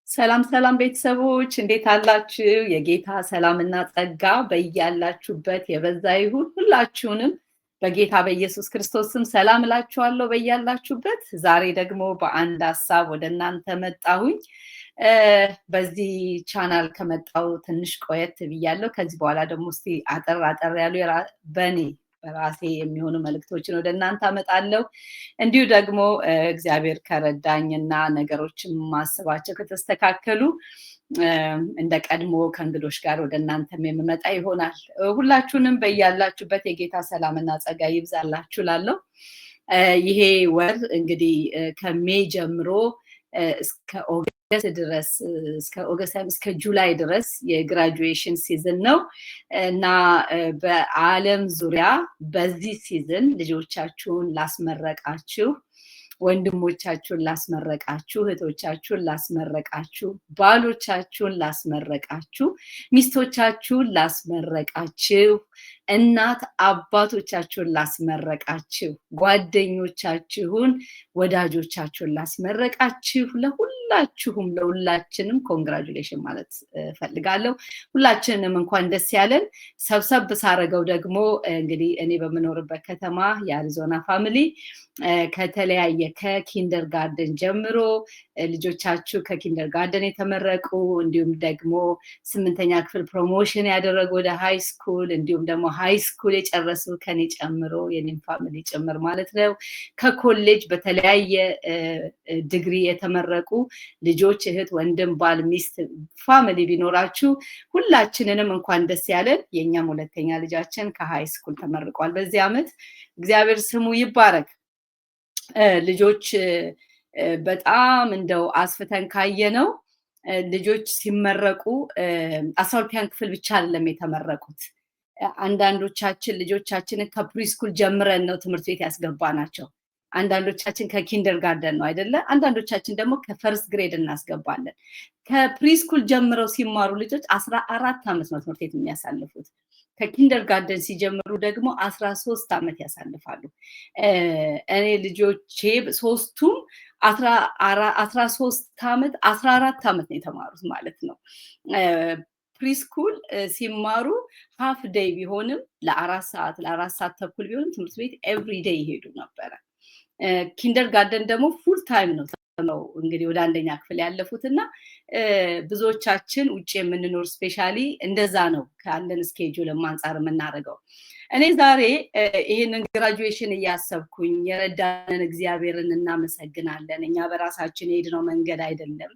ሰላም ሰላም ቤተሰቦች እንዴት አላችሁ? የጌታ ሰላምና ጸጋ በያላችሁበት የበዛ ይሁን። ሁላችሁንም በጌታ በኢየሱስ ክርስቶስ ስም ሰላም እላችኋለሁ በያላችሁበት። ዛሬ ደግሞ በአንድ ሀሳብ ወደ እናንተ መጣሁኝ። በዚህ ቻናል ከመጣው ትንሽ ቆየት ብያለሁ። ከዚህ በኋላ ደግሞ እስቲ አጠር አጠር ያሉ በራሴ የሚሆኑ መልእክቶችን ወደ እናንተ አመጣለሁ። እንዲሁ ደግሞ እግዚአብሔር ከረዳኝና ነገሮችን ማስባቸው ከተስተካከሉ እንደ ቀድሞ ከእንግዶች ጋር ወደ እናንተም የምመጣ ይሆናል። ሁላችሁንም በያላችሁበት የጌታ ሰላምና ጸጋ ይብዛላችሁ እላለሁ። ይሄ ወር እንግዲህ ከሜይ ጀምሮ እስከ እስከ ጁላይ ድረስ የግራጁዌሽን ሲዝን ነው እና በዓለም ዙሪያ በዚህ ሲዝን ልጆቻችሁን ላስመረቃችሁ፣ ወንድሞቻችሁን ላስመረቃችሁ፣ እህቶቻችሁን ላስመረቃችሁ፣ ባሎቻችሁን ላስመረቃችሁ፣ ሚስቶቻችሁን ላስመረቃችሁ፣ እናት አባቶቻችሁን ላስመረቃችሁ፣ ጓደኞቻችሁን፣ ወዳጆቻችሁን ላስመረቃችሁ፣ ለሁላችንም ኮንግራጁሌሽን ማለት ፈልጋለሁ። ሁላችንም እንኳን ደስ ያለን። ሰብሰብ ሳረገው ደግሞ እንግዲህ እኔ በምኖርበት ከተማ የአሪዞና ፋሚሊ ከተለያየ ከኪንደር ጋርደን ጀምሮ ልጆቻችሁ ከኪንደር ጋርደን የተመረቁ፣ እንዲሁም ደግሞ 8ኛ ክፍል ፕሮሞሽን ያደረጉ ወደ ሃይ ስኩል፣ እንዲሁም ደግሞ ሃይ ስኩል የጨረሱ ከኔ ጨምሮ የኔም ፋሚሊ ጭምር ማለት ነው፣ ከኮሌጅ በተለያየ ዲግሪ የተመረቁ ልጆች፣ እህት፣ ወንድም፣ ባል፣ ሚስት ፋሚሊ ቢኖራችሁ ሁላችንንም እንኳን ደስ ያለን። የኛም ሁለተኛ ልጃችን ከሃይ ስኩል ተመርቋል በዚህ ዓመት። እግዚአብሔር ስሙ ይባረክ። ልጆች በጣም እንደው አስፍተን ካየነው ልጆች ሲመረቁ 12ኛ ክፍል ብቻ አይደለም የተመረቁት። አንዳንዶቻችን ልጆቻችንን ከፕሪስኩል ጀምረን ነው ትምህርት ቤት ያስገባናቸው። አንዳንዶቻችን ከኪንደር ጋርደን ነው አይደለ? አንዳንዶቻችን ደግሞ ከፈርስት ግሬድ እናስገባለን። ከፕሪስኩል ጀምረው ሲማሩ ልጆች 14 ዓመት ነው ትምህርት ቤት የሚያሳልፉት። ከኪንደር ጋርደን ሲጀምሩ ደግሞ 13 ዓመት ያሳልፋሉ። እኔ ልጆቼ ሶስቱም 13 ዓመት 14 ዓመት ነው የተማሩት ማለት ነው። ፕሪስኩል ሲማሩ ሃፍ ዴይ ቢሆንም ለ4 ሰዓት ተኩል ቢሆንም ትምህርት ቤት ኤቭሪ ዴይ ይሄዱ ነበረ። ኪንደር ጋርደን ደግሞ ፉል ታይም ነው እንግዲህ ወደ 1ኛ ክፍል ያለፉት እና ብዙዎቻችን ውጭ የምንኖር ስፔሻሊ እንደዛ ነው ካለን ስኬጁል አንፃር የምናደርገው። እኔ ዛሬ ይህንን ግራጁዌሽን እያሰብኩኝ የረዳንን እግዚአብሔርን እናመሰግናለን። እኛ በራሳችን የሄድነው መንገድ አይደለም፣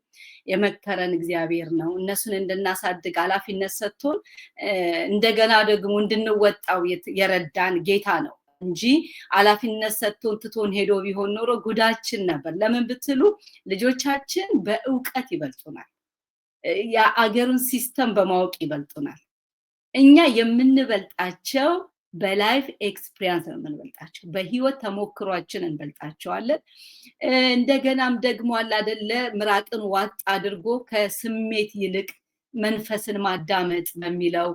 የመከረን እግዚአብሔር ነው። እነሱን እንድናሳድግ ኃላፊነት ሰጥቶን እንደገና ደግሞ እንድንወጣው የረዳን ጌታ ነው እንጂ ኃላፊነት ሰጥቶን ትቶን ሄዶ ቢሆን ኖሮ ጉዳችን ነበር። ለምን ብትሉ ልጆቻችን በእውቀት ይበልጡናል፣ የአገሩን ሲስተም በማወቅ ይበልጡናል። እኛ የምንበልጣቸው በላይፍ ኤክስፒሪየንስ ነው የምንበልጣቸው፣ በህይወት ተሞክሯችን እንበልጣቸዋለን። እንደገናም ደግሞ አለ አይደለ ምራቅን ዋጥ አድርጎ ከስሜት ይልቅ መንፈስን ማዳመጥ በሚለው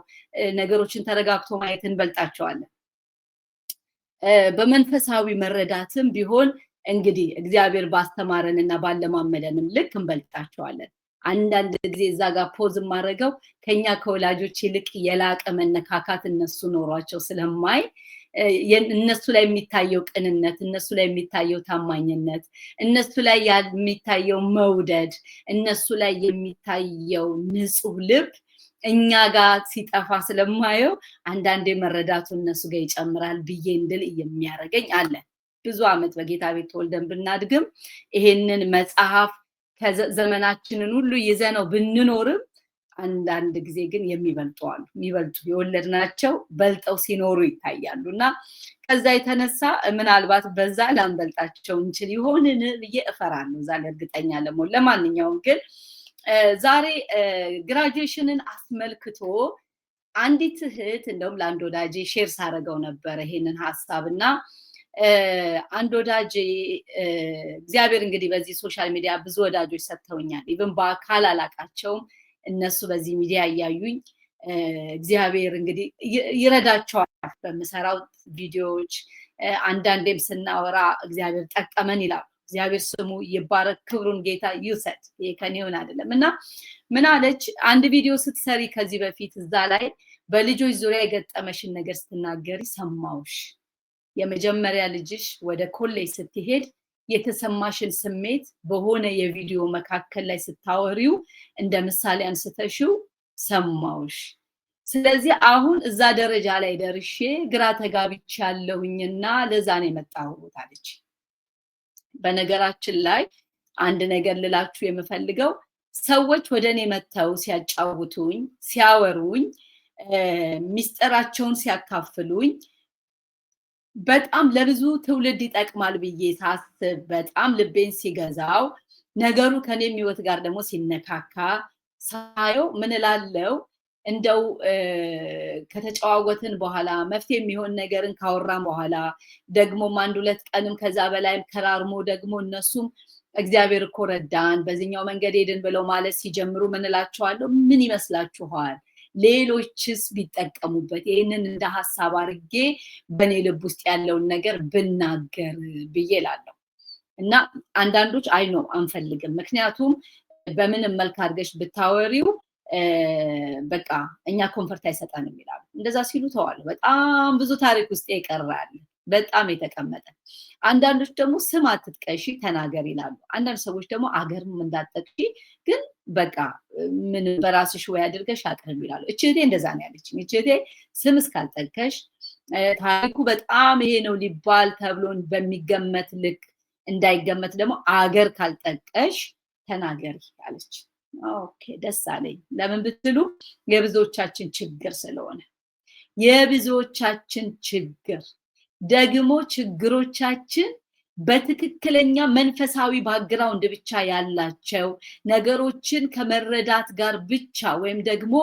ነገሮችን ተረጋግቶ ማየት እንበልጣቸዋለን። በመንፈሳዊ መረዳትም ቢሆን እንግዲህ እግዚአብሔር ባስተማረንና ባለማመደንም ልክ እንበልጣቸዋለን። አንዳንድ ጊዜ እዛ ጋር ፖዝ ማድረገው ከኛ ከወላጆች ይልቅ የላቀ መነካካት እነሱ ኖሯቸው ስለማይ እነሱ ላይ የሚታየው ቅንነት፣ እነሱ ላይ የሚታየው ታማኝነት፣ እነሱ ላይ የሚታየው መውደድ፣ እነሱ ላይ የሚታየው ንጹህ ልብ እኛ ጋር ሲጠፋ ስለማየው አንዳንዴ መረዳቱ እነሱ ጋር ይጨምራል ብዬ እንድል የሚያደርገኝ አለ። ብዙ ዓመት በጌታ ቤት ተወልደን ብናድግም ይሄንን መጽሐፍ ከዘመናችንን ሁሉ ይዘነው ብንኖርም አንዳንድ ጊዜ ግን የሚበልጡ የወለድናቸው በልጠው ሲኖሩ ይታያሉ እና ከዛ የተነሳ ምናልባት በዛ ላንበልጣቸው እንችል ይሆንን ብዬ እፈራለሁ። ዛ እርግጠኛ ለመሆን ለማንኛውም ግን ዛሬ ግራጁዌሽንን አስመልክቶ አንዲት እህት እንደውም ለአንድ ወዳጄ ሼር ሳረገው ነበር ይሄንን ሐሳብና አንድ ወዳጄ እግዚአብሔር እንግዲህ በዚህ ሶሻል ሚዲያ ብዙ ወዳጆች ሰጥተውኛል። ኢቭን በአካል አላቃቸውም፣ እነሱ በዚህ ሚዲያ እያዩኝ እግዚአብሔር እንግዲህ ይረዳቸዋል በምሰራው ቪዲዮዎች። አንዳንዴም ስናወራ እግዚአብሔር ጠቀመን ይላል። እግዚአብሔር ስሙ ይባረክ፣ ክብሩን ጌታ ይውሰድ። ይሄ ከኔ ሆነ አይደለም። እና ምን አለች? አንድ ቪዲዮ ስትሰሪ ከዚህ በፊት እዛ ላይ በልጆች ዙሪያ የገጠመሽን ነገር ስትናገሪ ሰማውሽ። የመጀመሪያ ልጅሽ ወደ ኮሌጅ ስትሄድ የተሰማሽን ስሜት በሆነ የቪዲዮ መካከል ላይ ስታወሪው እንደ ምሳሌ አንስተሽው ሰማውሽ። ስለዚህ አሁን እዛ ደረጃ ላይ ደርሼ ግራ ተጋብቻለሁኝና ለዛ ነው የመጣሁት አለች። በነገራችን ላይ አንድ ነገር ልላችሁ የምፈልገው ሰዎች ወደኔ መተው ሲያጫውቱኝ፣ ሲያወሩኝ፣ ሚስጥራቸውን ሲያካፍሉኝ በጣም ለብዙ ትውልድ ይጠቅማል ብዬ ሳስብ በጣም ልቤን ሲገዛው ነገሩ ከኔም ህይወት ጋር ደግሞ ሲነካካ ሳየው ምን እላለሁ? እንደው ከተጨዋወትን በኋላ መፍትሄ የሚሆን ነገርን ካወራን በኋላ ደግሞም አንድ ሁለት ቀንም ከዛ በላይም ከራርሞ ደግሞ እነሱም እግዚአብሔር እኮ ረዳን በዚህኛው መንገድ ሄድን ብለው ማለት ሲጀምሩ ምን እላቸዋለሁ? ምን ይመስላችኋል ሌሎችስ ቢጠቀሙበት ይህንን እንደ ሐሳብ አድርጌ በኔ ልብ ውስጥ ያለውን ነገር ብናገር ብዬ እላለሁ። እና አንዳንዶች አይ ነው አንፈልግም፣ ምክንያቱም በምንም መልክ አድርገሽ ብታወሪው በቃ እኛ ኮንፈርት አይሰጠንም ይላሉ። እንደዛ ሲሉ ተዋል። በጣም ብዙ ታሪክ ውስጥ ይቀራል፣ በጣም የተቀመጠ። አንዳንዶች ደግሞ ስም አትጥቀሺ ተናገር ይላሉ። አንዳንድ ሰዎች ደግሞ አገርም እንዳትጠቅሺ ግን በቃ ምን በራስሽ ወይ አድርገሽ አቅርብ ይላሉ። እቺቴ እንደዛ ነው ያለችኝ። እቺቴ ስም እስካልጠቀሽ ታሪኩ በጣም ይሄ ነው ሊባል ተብሎ በሚገመት ልክ እንዳይገመት ደግሞ አገር ካልጠቀሽ ተናገሪ አለች። ኦኬ ደስ አለኝ። ለምን ብትሉ የብዙዎቻችን ችግር ስለሆነ የብዙዎቻችን ችግር ደግሞ ችግሮቻችን በትክክለኛ መንፈሳዊ ባክግራውንድ ብቻ ያላቸው ነገሮችን ከመረዳት ጋር ብቻ ወይም ደግሞ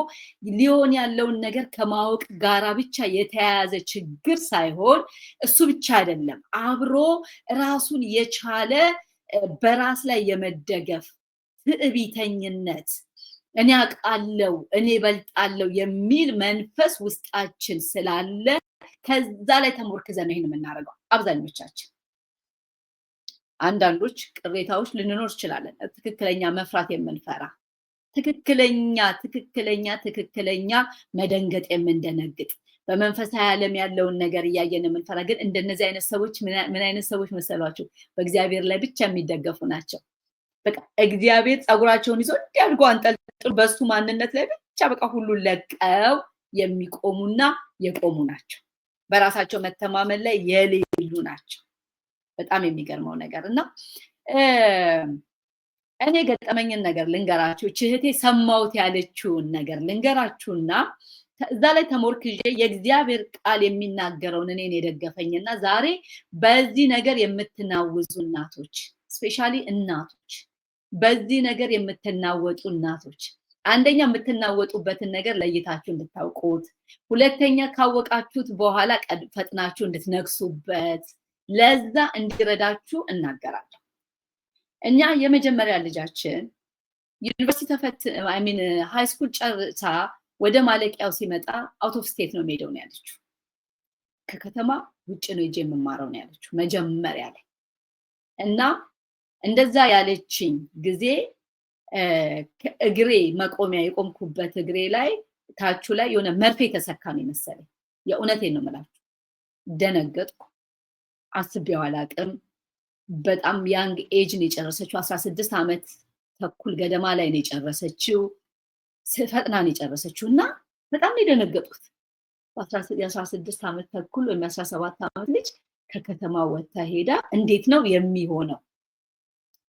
ሊሆን ያለውን ነገር ከማወቅ ጋር ብቻ የተያያዘ ችግር ሳይሆን እሱ ብቻ አይደለም፣ አብሮ ራሱን የቻለ በራስ ላይ የመደገፍ ትዕቢተኝነት፣ እኔ አውቃለሁ እኔ በልጣለሁ የሚል መንፈስ ውስጣችን ስላለ ከዛ ላይ ተሞርክዘን ነው ይሄን የምናደርገው አብዛኞቻችን። አንዳንዶች ቅሬታዎች ልንኖር ይችላለን፣ ትክክለኛ መፍራት የምንፈራ ትክክለኛ መደንገጥ የምንደነግጥ በመንፈሳዊ ዓለም ያለውን ነገር እያየን የምንፈራ። ግን እንደነዚህ አይነት ሰዎች ምን አይነት ሰዎች መሰሏቸው? በእግዚአብሔር ላይ ብቻ የሚደገፉ ናቸው። በቃ እግዚአብሔር ጸጉራቸውን ይዞ እንዲያድርጎ አንጠልጥሎ በሱ ማንነት ላይ ብቻ በቃ ሁሉን ለቀው የሚቆሙና የቆሙ ናቸው። በራሳቸው መተማመን ላይ የሌሉ ናቸው። በጣም የሚገርመው ነገር እና እኔ ገጠመኝን ነገር ልንገራችሁ። እህቴ ሰማሁት ያለችውን ነገር ልንገራችሁና እዛ ላይ ተሞርክዤ የእግዚአብሔር ቃል የሚናገረውን እኔን የደገፈኝና ዛሬ በዚህ ነገር የምትናወዙ እናቶች፣ ስፔሻሊ እናቶች፣ በዚህ ነገር የምትናወጡ እናቶች አንደኛ የምትናወጡበትን ነገር ለይታችሁ እንድታውቁት፣ ሁለተኛ ካወቃችሁት በኋላ ፈጥናችሁ እንድትነክሱበት ለዛ እንዲረዳችሁ እናገራለሁ። እኛ የመጀመሪያ ልጃችን ዩኒቨርሲቲ ሃይ ስኩል ጨርሳ ወደ ማለቂያው ሲመጣ አውት ኦፍ ስቴት ነው የሚሄደው ነው ያለችው። ከከተማ ውጭ ነው ሄጄ የምማረው ነው ያለችው መጀመሪያ ላይ። እና እንደዛ ያለችኝ ጊዜ እግሬ መቆሚያ የቆምኩበት እግሬ ላይ ታቹ ላይ የሆነ መርፌ ተሰካ ነው መሰለኝ። የእውነቴን ነው የምላችሁ። ደነገጥኩ። አስቤው አላቅም። በጣም ያንግ ኤጅ ነው የጨረሰችው። 16 ዓመት ተኩል ገደማ ላይ ነው የጨረሰችው። ፈጥና ነው የጨረሰችው እና በጣም ነው የደነገጥኩት። የ16 ዓመት ተኩል ወይም 17 ዓመት ልጅ ከከተማ ወጥታ ሄዳ እንዴት ነው የሚሆነው?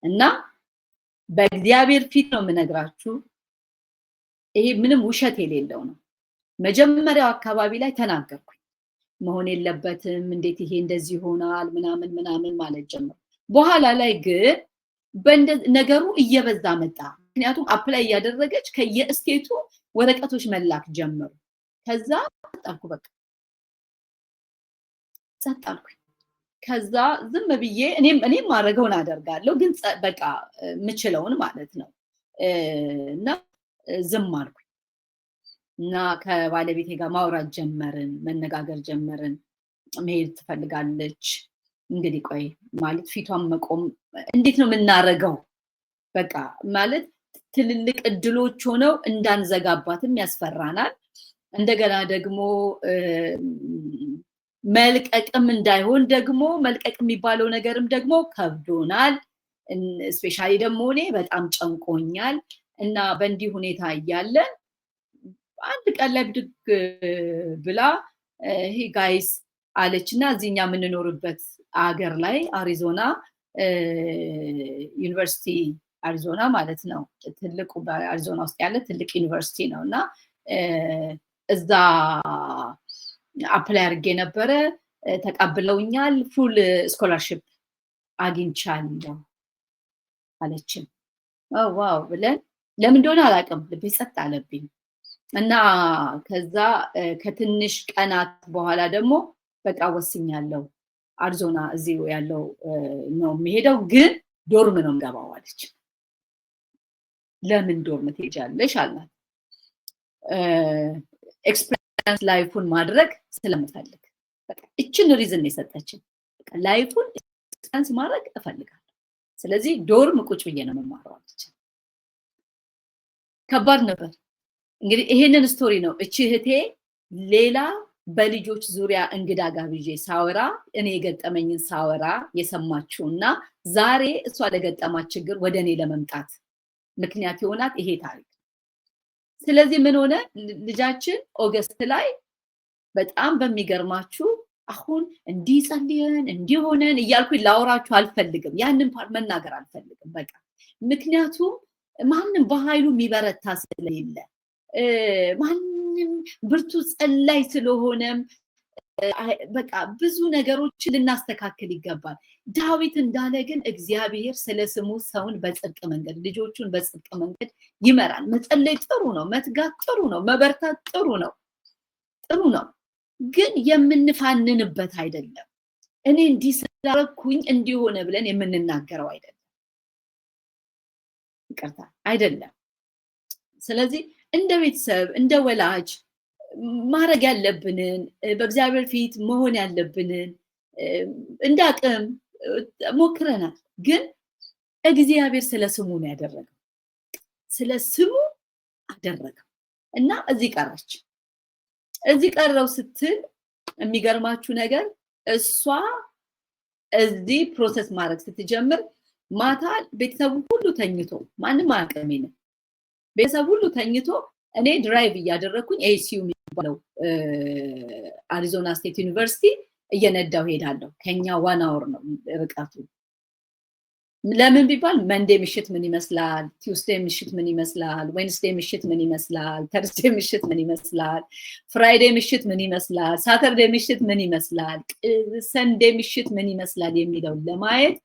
እና በእግዚአብሔር ፊት ነው የምነግራችሁ፣ ይሄ ምንም ውሸት የሌለው ነው። መጀመሪያው አካባቢ ላይ ተናገርኩኝ። መሆን የለበትም እንዴት ይሄ እንደዚህ ይሆናል ምናምን ማለት ጀመርኩ። በኋላ ላይ ግን ነገሩ እየበዛ መጣ። ምክንያቱም አፕላይ እያደረገች ከየስቴቱ ወረቀቶች መላክ ጀመሩ። ከዛ ጸጣልኩ፣ በቃ ጸጣልኩኝ። ከዛ ዝም ብዬ እኔም ማድረገውን አደርጋለሁ፣ ግን በቃ ምችለውን ማለት ነው። እና ዝም አልኩኝ እና ከባለቤቴ ጋር ማውራት ጀመርን፣ መነጋገር ጀመርን። መሄድ ትፈልጋለች፣ እንግዲህ ቆይ ማለት ፊቷን መቆም እንዴት ነው የምናረገው? በቃ ማለት ትልልቅ እድሎች ሆነው እንዳንዘጋባትም ያስፈራናል። እንደገና ደግሞ መልቀቅም እንዳይሆን ደግሞ መልቀቅ የሚባለው ነገርም ደግሞ ከብዶናል። ስፔሻሊ ደግሞ እኔ በጣም ጨንቆኛል እና በእንዲህ ሁኔታ እያለን አንድ ቀን ላይ ብድግ ብላ ይሄ ጋይስ አለችና እዚህኛ የምንኖርበት አገር ላይ አሪዞና ዩኒቨርሲቲ አሪዞና ማለት ነው ትልቁ በአሪዞና ውስጥ ያለ ትልቅ ዩኒቨርሲቲ ነው እና እዛ አፕላይ አድርጌ ነበረ ተቀብለውኛል ፉል ስኮላርሺፕ አግኝቻለሁ አለችን። ዋው ብለን ለምን እንደሆነ አላውቅም ልቤ ጸጥ አለብኝ እና ከዛ ከትንሽ ቀናት በኋላ ደግሞ በቃ ወስኛለሁ አሪዞና እዚሁ ያለው ነው የሚሄደው ግን ዶርም ነው የምገባው አለች። ለምን ዶርም ትሄጃለሽ አልናት። ኤክስፒሪየንስ ላይፉን ማድረግ ስለምፈልግ በቃ እችን ሪዝን የሰጠችን በቃ ላይፉን ኤክስፒሪየንስ ማድረግ እፈልጋለሁ ስለዚህ ዶርም ቁጭ ብዬ ነው የምማረው አለች። ከባድ ነበር እንግዲህ ይሄንን ስቶሪ ነው እቺ እህቴ ሌላ በልጆች ዙሪያ እንግዳ ጋብዤ ሳወራ እኔ የገጠመኝን ሳወራ የሰማችውና ዛሬ እሷ ለገጠማት ችግር ወደኔ ለመምጣት ምክንያት ይሆናት ይሄ ታሪክ። ስለዚህ ምን ሆነ ልጃችን ኦገስት ላይ በጣም በሚገርማችሁ አሁን እንዲጸልየን እንዲሆነን እያልኩኝ ላወራችሁ አልፈልግም ያንን ፓርት መናገር አልፈልግም በቃ ምክንያቱም ማንንም በኃይሉ የሚበረታ ስለሌለ ማንንም ብርቱ ጸላይ ስለሆነም በቃ ብዙ ነገሮች ልናስተካክል ይገባል። ዳዊት እንዳለ ግን እግዚአብሔር ስለ ስሙ ሰውን በጽድቅ መንገድ ልጆቹን በጽድቅ መንገድ ይመራል። መጸለይ ጥሩ ነው፣ መትጋት ጥሩ ነው፣ መበርታት ጥሩ ነው ግን የምንፋንንበት አይደለም። እኔ እንዲህ ስላደረኩኝ እንዲሆነ ብለን የምንናገረው አይደለም። ይቅርታ አይደለም። ስለዚህ እንደ ቤተሰብ እንደ ወላጅ ማድረግ ያለብንን በእግዚአብሔር ፊት መሆን ያለብንን እንደ አቅም ሞክረናል። ግን እግዚአብሔር ስለ ስሙ ነው ያደረገው፣ ስለ ስሙ አደረገው እና እዚህ ቀረች። እዚህ ቀረው ስትል የሚገርማችሁ ነገር እሷ እዚህ ፕሮሰስ ማድረግ ስትጀምር ማታ ቤተሰቡ ሁሉ ተኝቶ ማንም አያውቅም። ቤተሰቡ ሁሉ ተኝቶ እኔ ድራይቭ እያደረኩኝ ኤሲዩ የሚባለው አሪዞና ስቴት ዩኒቨርሲቲ እየነዳው ሄዳለሁ። ከኛ 1 አወር ነው ርቀቱ። ለምን ቢባል መንዴ ምሽት ምን ይመስላል፣ ቲውስዴ ምሽት ምን ይመስላል፣ ዌንስዴ ምሽት ምን ይመስላል፣ ተርስዴ ምሽት ምን ይመስላል፣ ፍራይዴ ምሽት ምን ይመስላል፣ ሳተርዴ ምሽት ምን ይመስላል፣ ሰንዴ ምሽት ምን ይመስላል የሚለው ለማየት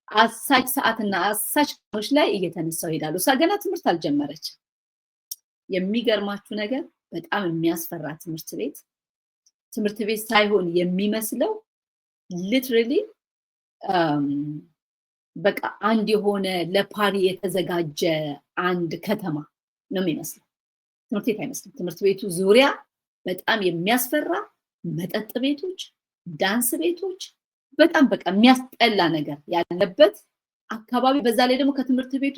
አሳች ሰዓትና አሳች ቀኖች ላይ እየተነሳው ሄዳሉ። እሷ ገና ትምህርት አልጀመረች። የሚገርማችሁ ነገር በጣም የሚያስፈራ ትምህርት ቤት ሳይሆን የሚመስለው ሊትራሊ በቃ አንድ የሆነ ለፓሪ የተዘጋጀ አንድ ከተማ ነው የሚመስለው። ትምህርት ቤት አይመስልም። ትምህርት ቤቱ ዙሪያ በጣም የሚያስፈራ መጠጥ ቤቶች፣ ዳንስ ቤቶች በጣም በቃ የሚያስጠላ ነገር ያለበት አካባቢ። በዛ ላይ ደግሞ ከትምህርት ቤቱ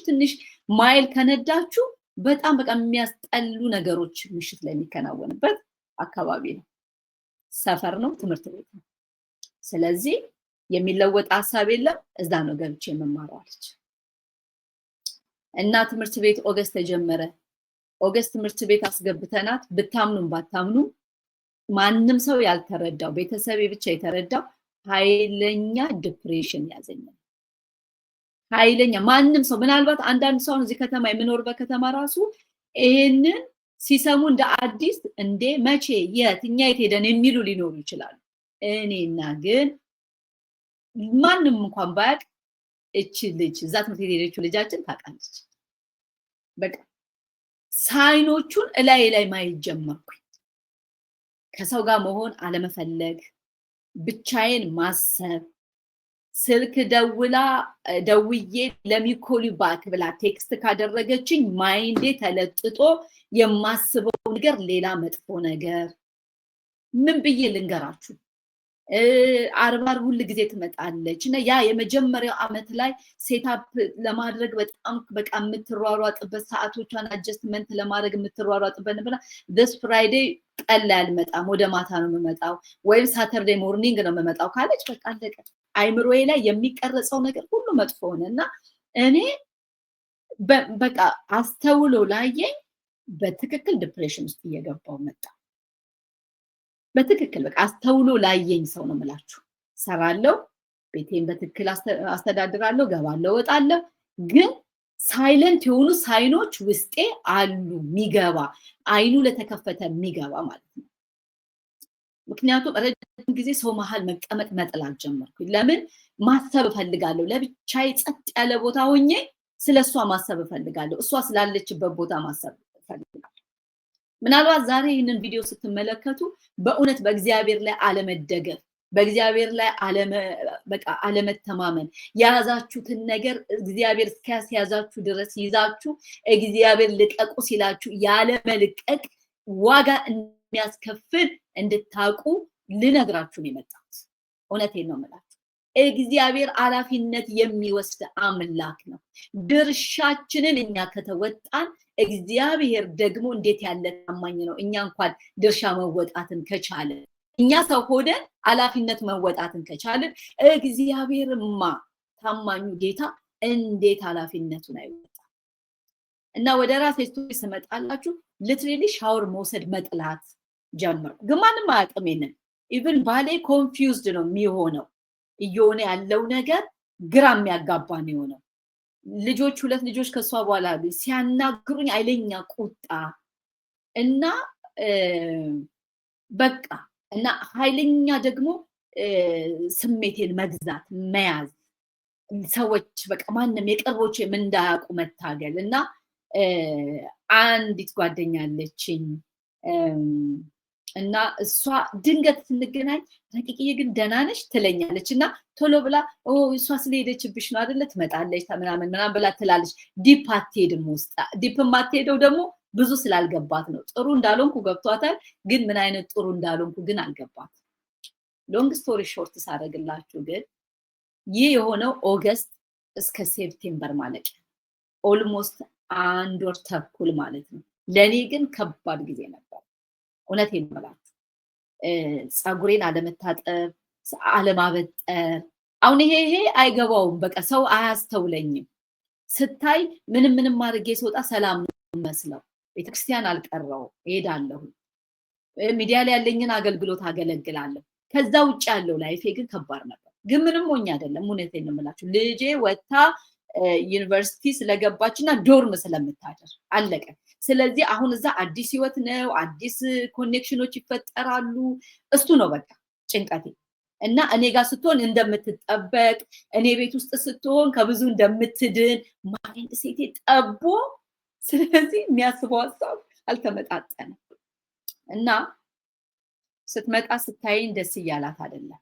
ትንሽ ማይል ከነዳችሁ በጣም በቃ የሚያስጠሉ ነገሮች ምሽት ላይ የሚከናወንበት አካባቢ ነው። ሰፈር ነው፣ ትምህርት ቤት ነው። ስለዚህ የሚለወጥ ሐሳብ የለም። እዛ ነው ገብቼ የምማረው አለች እና ትምህርት ቤት ኦገስት ተጀመረ። ኦገስት ትምህርት ቤት አስገብተናት ብታምኑም ባታምኑ ማንም ሰው ያልተረዳው ቤተሰቤ ብቻ የተረዳው ኃይለኛ ዲፕሬሽን ያዘኛል። ኃይለኛ ማንም ሰው ምናልባት አንዳንድ ሰው እዚህ ከተማ የምኖርበት ከተማ ራሱ ይሄንን ሲሰሙ እንደ አዲስ እንደ መቼ የትኛ ሄደን የሚሉ ሊኖሩ ይችላሉ። እኔና ግን ማንም እንኳን ባያቅ እቺ ልጅ እዛ ትምህርት ቤት ሄደችው ልጃችን ታውቃለች። በቃ ሳይኖቹን ላይ ማየት ጀመርኩኝ። ከሰው ጋር መሆን አለመፈለግ፣ ብቻዬን ማሰብ፣ ስልክ ደውዬ ለሚኮሊ ባክ ብላ ቴክስት ካደረገችኝ ማይንዴ ተለጥጦ የማስበው ነገር ሌላ መጥፎ ነገር። ምን ብዬ ልንገራችሁ? አርባር ሁሉ ጊዜ ትመጣለች እና ያ የመጀመሪያው አመት ላይ ሴታፕ ለማድረግ በጣም በቃ የምትሯሯጥበት ሰዓቶቿን አጀስትመንት ለማድረግ የምትሯሯጥበት ነበር። this friday ቀን ላይ አልመጣም ወደ ማታ ነው የምመጣው ወይም ሳተርዴይ ሞርኒንግ ነው የምመጣው ካለች በቃ አለቀ። አይምሮዬ ላይ የሚቀረጸው ነገር ሁሉ መጥፎ ሆነና እኔ በቃ አስተውሎ ላየኝ በትክክል ዲፕሬሽን ውስጥ እየገባው መጣ። በትክክል በቃ አስተውሎ ላየኝ ሰው ነው የምላችሁ። ሰራለው፣ ቤቴን በትክክል አስተዳድራለሁ፣ ገባለሁ፣ ወጣለሁ፣ ግን ሳይለንት የሆኑ ሳይኖች ውስጤ አሉ የሚገባ አይኑ ለተከፈተ የሚገባ ማለት ነው። ምክንያቱም ረጅም ጊዜ ሰው መሃል መቀመጥ መጥላት ጀመርኩኝ። ለምን ማሰብ እፈልጋለሁ። ለብቻዬ ጸጥ ያለ ቦታ ሆኜ ስለሷ ማሰብ እፈልጋለሁ። እሷ ስላለችበት ቦታ ማሰብ እፈልጋለሁ። ምናልባት ዛሬ ይህንን ቪዲዮ ስትመለከቱ በእውነት በእግዚአብሔር ላይ አለመደገፍ፣ በእግዚአብሔር ላይ በቃ አለመተማመን፣ የያዛችሁትን ነገር እግዚአብሔር እስኪያስያዛችሁ ድረስ ይዛችሁ እግዚአብሔር ልቀቁ ሲላችሁ ያለመልቀቅ ዋጋ የሚያስከፍል እንድታውቁ ልነግራችሁ ነው የመጣሁት። እውነቴን ነው የምላችሁ። እግዚአብሔር ኃላፊነት የሚወስድ አምላክ ነው። ድርሻችንን እኛ ከተወጣን እግዚአብሔር ደግሞ እንዴት ያለ ታማኝ ነው። እኛ እንኳን ድርሻ መወጣትን ከቻለ እኛ ሰው ሆነን ኃላፊነት መወጣትን ከቻለን እግዚአብሔርማ ታማኙ ጌታ እንዴት ኃላፊነቱን አይወጣም? እና ወደ ራሴ ስቶሪ ስመጣላችሁ ሊትራሊ ሻወር መውሰድ መጥላት ጀመርኩ። ግን ማንም አያውቅም ይሄንን። ኢቭን ባሌ ኮንፊውዝድ ነው የሚሆነው። እየሆነ ያለው ነገር ግራ የሚያጋባ ነው የሆነው። ልጆች ሁለት ልጆች ከሷ በኋላ ሲያናግሩኝ አይለኛ ቁጣ እና በቃ እና ኃይለኛ ደግሞ ስሜቴን መግዛት መያዝ፣ ሰዎች በቃ ማንም የቅርቦቼ ምን እንዳያውቁ መታገል እና አንዲት ጓደኛ አለችኝ እና እሷ ድንገት ስንገናኝ ረቂቅዬ ግን ደህና ነሽ ትለኛለች እና ቶሎ ብላ እሷ ስለሄደችብሽ ነው አይደለ ትመጣለች ምናምን ብላ ትላለች። ዲፕ አትሄድም። ውስጥ ዲፕ የማትሄደው ደግሞ ብዙ ስላልገባት ነው። ጥሩ እንዳልሆንኩ ገብቷታል፣ ግን ምን አይነት ጥሩ እንዳልሆንኩ ግን አልገባት። ሎንግ ስቶሪ ሾርት ሳደርግላችሁ ግን ይህ የሆነው ኦገስት እስከ ሴፕቴምበር ማለቂያ ኦልሞስት 1 ወር ተኩል ማለት ነው። ለኔ ግን ከባድ ጊዜ ነበር። እውነቴን ነው የምላችሁ። ፀጉሬን አለመታጠብ፣ አለማበጠር። አሁን ይሄ አይገባውም። በቃ ሰው አያስተውለኝም። ስታይ ምንም አድርጌ ስወጣ ሰላም ነው መስለው። ቤተክርስቲያን አልቀረው እሄዳለሁ። ሚዲያ ላይ ያለኝን አገልግሎት አገለግላለሁ። ከዛ ውጭ ያለው ላይፌ ግን ከባድ ነበር። ግን ምንም ሆኜ አይደለም። እውነቴን ነው የምላችሁ። ልጄ ወጣ ዩኒቨርሲቲ ስለገባችና ዶርም ስለምታደር አለቀ። ስለዚህ አሁን እዛ አዲስ ህይወት ነው፣ አዲስ ኮኔክሽኖች ይፈጠራሉ። እሱ ነው በቃ ጭንቀቴ። እና እኔ ጋር ስትሆን እንደምትጠበቅ፣ እኔ ቤት ውስጥ ስትሆን ከብዙ እንደምትድን ማይንድ ሴቴ ጠቦ፣ ስለዚህ የሚያስበው ሀሳብ አልተመጣጠነም። እና ስትመጣ ስታይኝ ደስ እያላት አይደለም።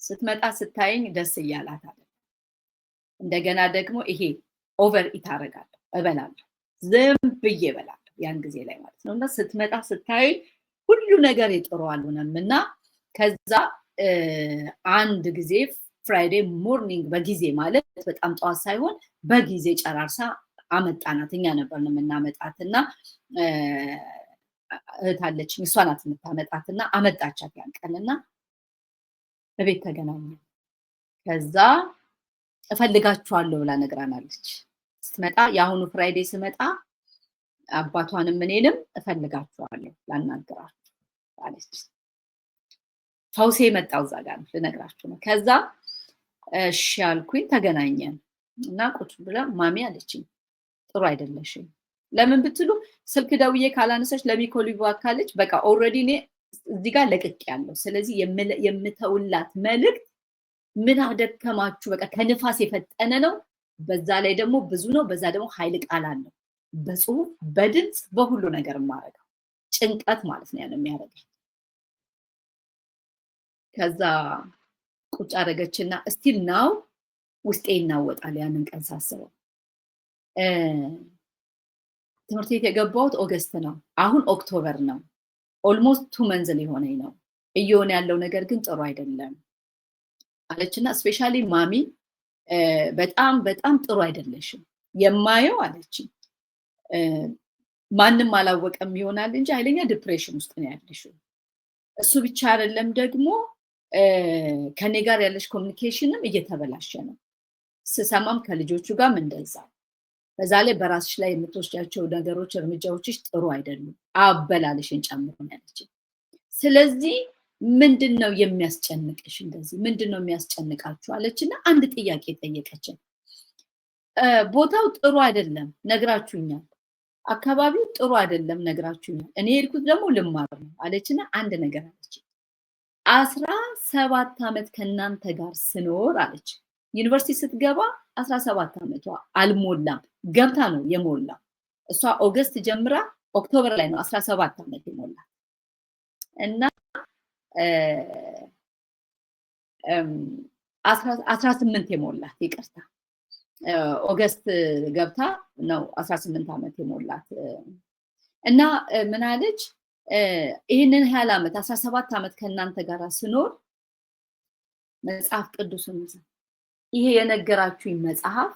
ስትመጣ ስታይኝ ደስ እያላት አይደለም። እንደገና ደግሞ ይሄ ኦቨር ኢት አደርጋለሁ፣ እበላለሁ፣ ዝም ብዬ እበላለሁ ያን ጊዜ ላይ ማለት ነው። እና ስትመጣ ስታይ ሁሉ ነገር ጥሩ አልሆነም። እና ከዛ አንድ ጊዜ ፍራይዴ ሞርኒንግ በጊዜ ማለት በጣም ጠዋት ሳይሆን በጊዜ ጨራርሳ አመጣናት። እኛ ነበርን የምናመጣት እና እህት አለችኝ፣ እሷ ናት የምታመጣት እና አመጣቻት ያን ቀን እና በቤት ተገናኘን። ከዛ እፈልጋችኋለሁ ብላ ነግራናለች። ስትመጣ የአሁኑ ፍራይዴ ስመጣ አባቷንም እኔንም እፈልጋችኋለሁ ላናግራችሁ አለች። ፈውሴ መጣው እዛ ጋር ልነግራችሁ ነው። ከዛ እሺ አልኩኝ። ተገናኘን እና ቁጭ ብላ ማሚ አለችኝ ጥሩ አይደለሽም። ለምን ብትሉ ስልክ ደውዬ ካላነሳች ለሚኮሊቭ አካለች በቃ ኦልሬዲ እኔ እዚህ ጋር ለቅቄያለሁ። ስለዚህ የምተውላት መልእክት ምን አደከማችሁ፣ በቃ ከንፋስ የፈጠነ ነው። በዛ ላይ ደግሞ ብዙ ነው። በዛ ደግሞ ኃይል ቃል አለው። በጽሁፍ በድምጽ በሁሉ ነገር ማረጋው ጭንቀት ማለት ነው ያን የሚያደርገው። ከዛ ቁጭ አደረገችና ስቲል ናው ውስጤ ይናወጣል ያንን ቀን ሳስበው። ትምህርት ቤት የገባሁት ኦገስት ነው። አሁን ኦክቶበር ነው። ኦልሞስት 2 መንዝ ሊሆነኝ ነው። እየሆነ ያለው ነገር ግን ጥሩ አይደለም አለችና ስፔሻሊ ማሚ በጣም በጣም ጥሩ አይደለሽም የማየው አለችኝ። ማንም አላወቀም ይሆናል እንጂ ኃይለኛ ዲፕሬሽን ውስጥ ነው ያለሽው። እሱ ብቻ አይደለም ደግሞ ከኔ ጋር ያለሽ ኮሚኒኬሽንም እየተበላሸ ነው። ስሰማም ከልጆቹ ጋር እንደዛ። በዛ ላይ በራስሽ ላይ የምትወስዳቸው ነገሮች እርምጃዎችሽ ጥሩ አይደሉም፣ አበላልሽን ጨምሮ ያለችኝ። ስለዚህ ምንድነው የሚያስጨንቅሽ? እንደዚህ ምንድነው የሚያስጨንቃችሁ አለችና አንድ ጥያቄ ጠየቀችን። ቦታው ጥሩ አይደለም ነግራችሁኛል፣ አካባቢው ጥሩ አይደለም ነግራችሁኛል፣ እኔ ሄድኩት ደግሞ ልማር ነው አለችና አንድ ነገር አለች። 17 ዓመት ከናንተ ጋር ስኖር አለች። ዩኒቨርሲቲ ስትገባ 17 ዓመቷ አልሞላም፣ ገብታ ነው የሞላው። እሷ ኦገስት ጀምራ ኦክቶበር ላይ ነው 17 ዓመት የሞላት እና 18 የሞላት ይቅርታ፣ ኦገስት ገብታ ነው 18 ዓመት የሞላት እና ምን አለች? ይሄንን ያህል ዓመት 17 ዓመት ከናንተ ጋር ስኖር መጽሐፍ ቅዱስን ይሄ የነገራችሁኝ መጽሐፍ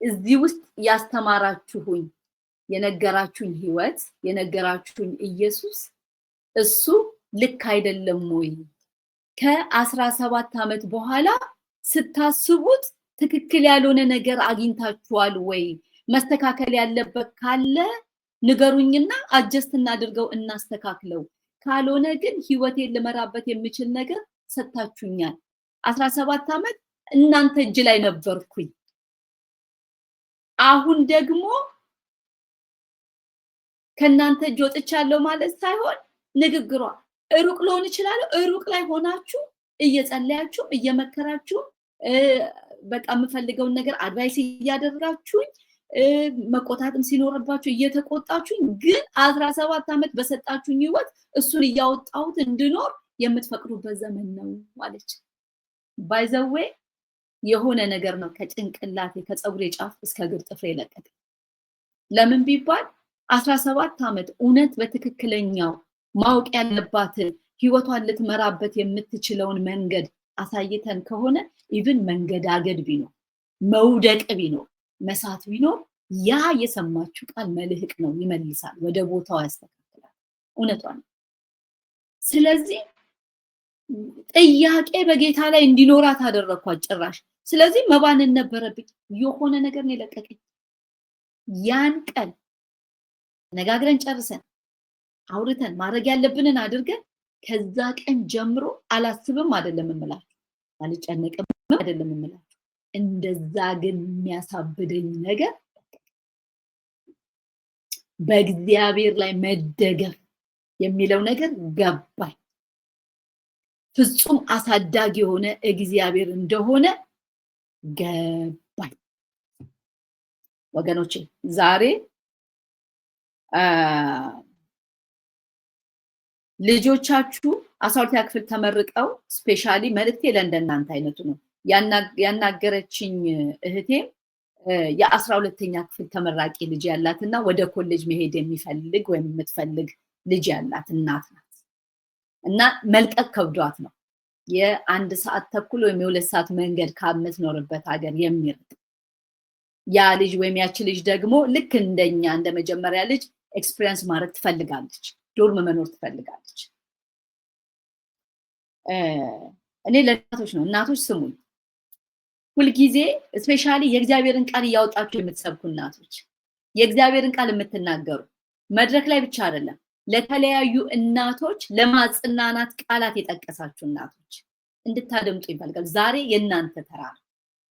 እዚህ ውስጥ ያስተማራችሁኝ የነገራችሁኝ ህይወት የነገራችሁኝ ኢየሱስ እሱ ልክ አይደለም ወይ? ከ17 ዓመት በኋላ ስታስቡት ትክክል ያልሆነ ነገር አግኝታችኋል ወይ? መስተካከል ያለበት ካለ ንገሩኝና አጀስት እናድርገው እናስተካክለው። ካልሆነ ግን ህይወቴን ልመራበት የሚችል ነገር ሰጣችሁኛል። 17 ዓመት እናንተ እጅ ላይ ነበርኩኝ። አሁን ደግሞ ከናንተ እጅ ወጥቻለሁ ማለት ሳይሆን ንግግሯ ሩቅ ሊሆን ይችላል። ሩቅ ላይ ሆናችሁ እየጸለያችሁ እየመከራችሁ በቃ የምፈልገውን ነገር አድቫይስ እያደረጋችሁኝ መቆጣትም ሲኖርባችሁ እየተቆጣችሁኝ ግን 17 ዓመት በሰጣችሁኝ ህይወት እሱን እያወጣሁት እንድኖር የምትፈቅዱበት ዘመን ነው ማለች። ባይ ዘ ዌይ የሆነ ነገር ነው ከጭንቅላቴ ከፀጉሬ ጫፍ እስከ እግር ጥፍሬ ለቀቀ። ለምን ቢባል 17 ዓመት እውነት በትክክለኛው ማወቅ ያለባትን ህይወቷን ልትመራበት የምትችለውን መንገድ አሳይተን ከሆነ ኢቭን መንገዳገድ ቢኖር መውደቅ ቢኖር መሳት ቢኖር ያ የሰማችሁ ቃል መልህቅ ነው፣ ይመልሳል፣ ወደ ቦታው ያስተካክላል። እውነቷን። ስለዚህ ጥያቄ በጌታ ላይ እንዲኖራት አደረኳት ጭራሽ። ስለዚህ መባነን ነበረብኝ። የሆነ ነገር ነው የለቀቀኝ። ያን ቀን ነጋግረን ጨርሰን አውርተን ማድረግ ያለብንን አድርገን ከዛ ቀን ጀምሮ አላስብም አይደለም እምላችሁ፣ አልጨነቅም አይደለም እምላችሁ። እንደዛ ግን የሚያሳብደኝ ነገር በእግዚአብሔር ላይ መደገፍ የሚለው ነገር ገባኝ። ፍጹም አሳዳጊ የሆነ እግዚአብሔር እንደሆነ ገባኝ። ወገኖቼ ዛሬ ልጆቻችሁ 12ኛ ክፍል ተመርቀው ስፔሻሊ መልእክቴ ለእንደናንተ አይነቱ ነው። ያናገረችኝ እህቴ የ12ኛ ክፍል ተመራቂ ልጅ ያላትና ወደ ኮሌጅ መሄድ የሚፈልግ ወይም የምትፈልግ ልጅ ያላት እናት ናት እና መልቀቅ ከብዷት ነው የ1 ሰዓት ተኩል ወይም የ2 ሰዓት መንገድ ከምትኖርበት ሀገር የሚርቅ ያ ልጅ ወይም ያቺ ልጅ ደግሞ ልክ እንደኛ እንደ መጀመሪያ ልጅ ኤክስፒሪየንስ ማድረግ ትፈልጋለች፣ ዶርም መኖር ትፈልጋለች። እኔ ለእናቶች ነው፣ እናቶች ስሙኝ፣ ሁልጊዜ ስፔሻሊ የእግዚአብሔርን ቃል እያወጣችሁ የምትሰብኩ እናቶች፣ የእግዚአብሔርን ቃል የምትናገሩ መድረክ ላይ ብቻ አይደለም ለተለያዩ እናቶች ለማጽናናት ቃላት የጠቀሳችሁ እናቶች እንድታደምጡ ይፈልጋል። ዛሬ የእናንተ ተራ ነው።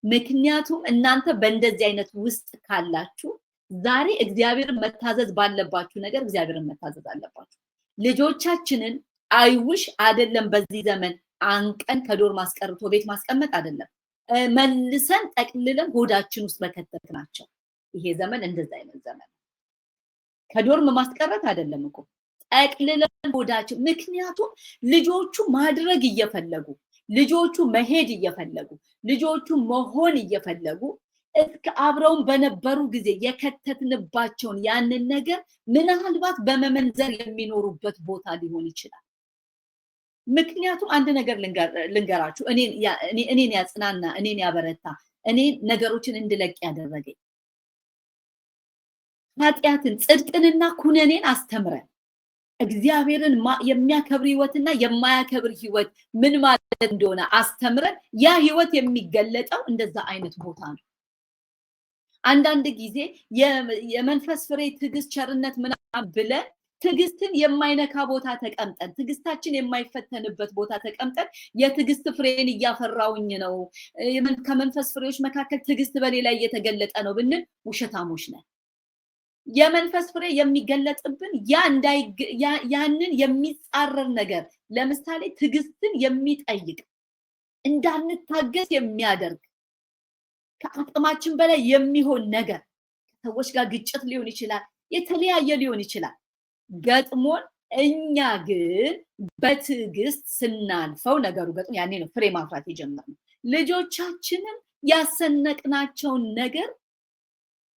ምክንያቱም እናንተ በእንደዚህ አይነት ውስጥ ካላችሁ ዛሬ እግዚአብሔርን መታዘዝ ባለባችሁ ነገር እግዚአብሔርን መታዘዝ አለባችሁ። ልጆቻችንን አይውሽ አይደለም በዚህ ዘመን አንቀን ከዶር ማስቀርቶ ቤት ማስቀመጥ አይደለም መልሰን ጠቅልለን ሆዳችን ውስጥ በከተትናቸው። ይሄ ዘመን እንደዛ አይነት ዘመን ከዶርም ማስቀረት አይደለም እኮ ጠቅልለን ሆዳችን። ምክንያቱም ልጆቹ ማድረግ እየፈለጉ ልጆቹ መሄድ እየፈለጉ ልጆቹ መሆን እየፈለጉ እስከ አብረውን በነበሩ ጊዜ የከተትንባቸውን ያንን ነገር ምናልባት በመመንዘር የሚኖሩበት ቦታ ሊሆን ይችላል። ምክንያቱም አንድ ነገር ልንገራችሁ እኔን ያጽናና እኔን ያበረታ እኔን ነገሮችን እንድለቅ ያደረገኝ ኃጢአትን ጽድቅንና ኩነኔን አስተምረን እግዚአብሔርን የሚያከብር ህይወትና የማያከብር ህይወት ምን ማለት እንደሆነ አስተምረን ያ ህይወት የሚገለጠው እንደዛ አይነት ቦታ ነው። አንዳንድ ጊዜ የመንፈስ ፍሬ ትዕግስት፣ ቸርነት ምናምን ብለን ትዕግስትን የማይነካ ቦታ ተቀምጠን ትዕግስታችን የማይፈተንበት ቦታ ተቀምጠን የትዕግስት ፍሬን እያፈራውኝ ነው ከመንፈስ ፍሬዎች መካከል ትዕግስት በኔ ላይ እየተገለጠ ነው ብንል ውሸታሞች ነን። የመንፈስ ፍሬ የሚገለጥብን ያንን የሚጻረር ነገር ለምሳሌ ትዕግስትን የሚጠይቅ እንዳንታገስ የሚያደርግ ከአቅማችን በላይ የሚሆን ነገር ሰዎች ጋር ግጭት ሊሆን ይችላል፣ የተለያየ ሊሆን ይችላል ገጥሞን እኛ ግን በትዕግስት ስናልፈው ነገሩ ገጥሞ ያኔ ነው ፍሬ ማፍራት የጀመርነው። ልጆቻችንን ያሰነቅናቸውን ነገር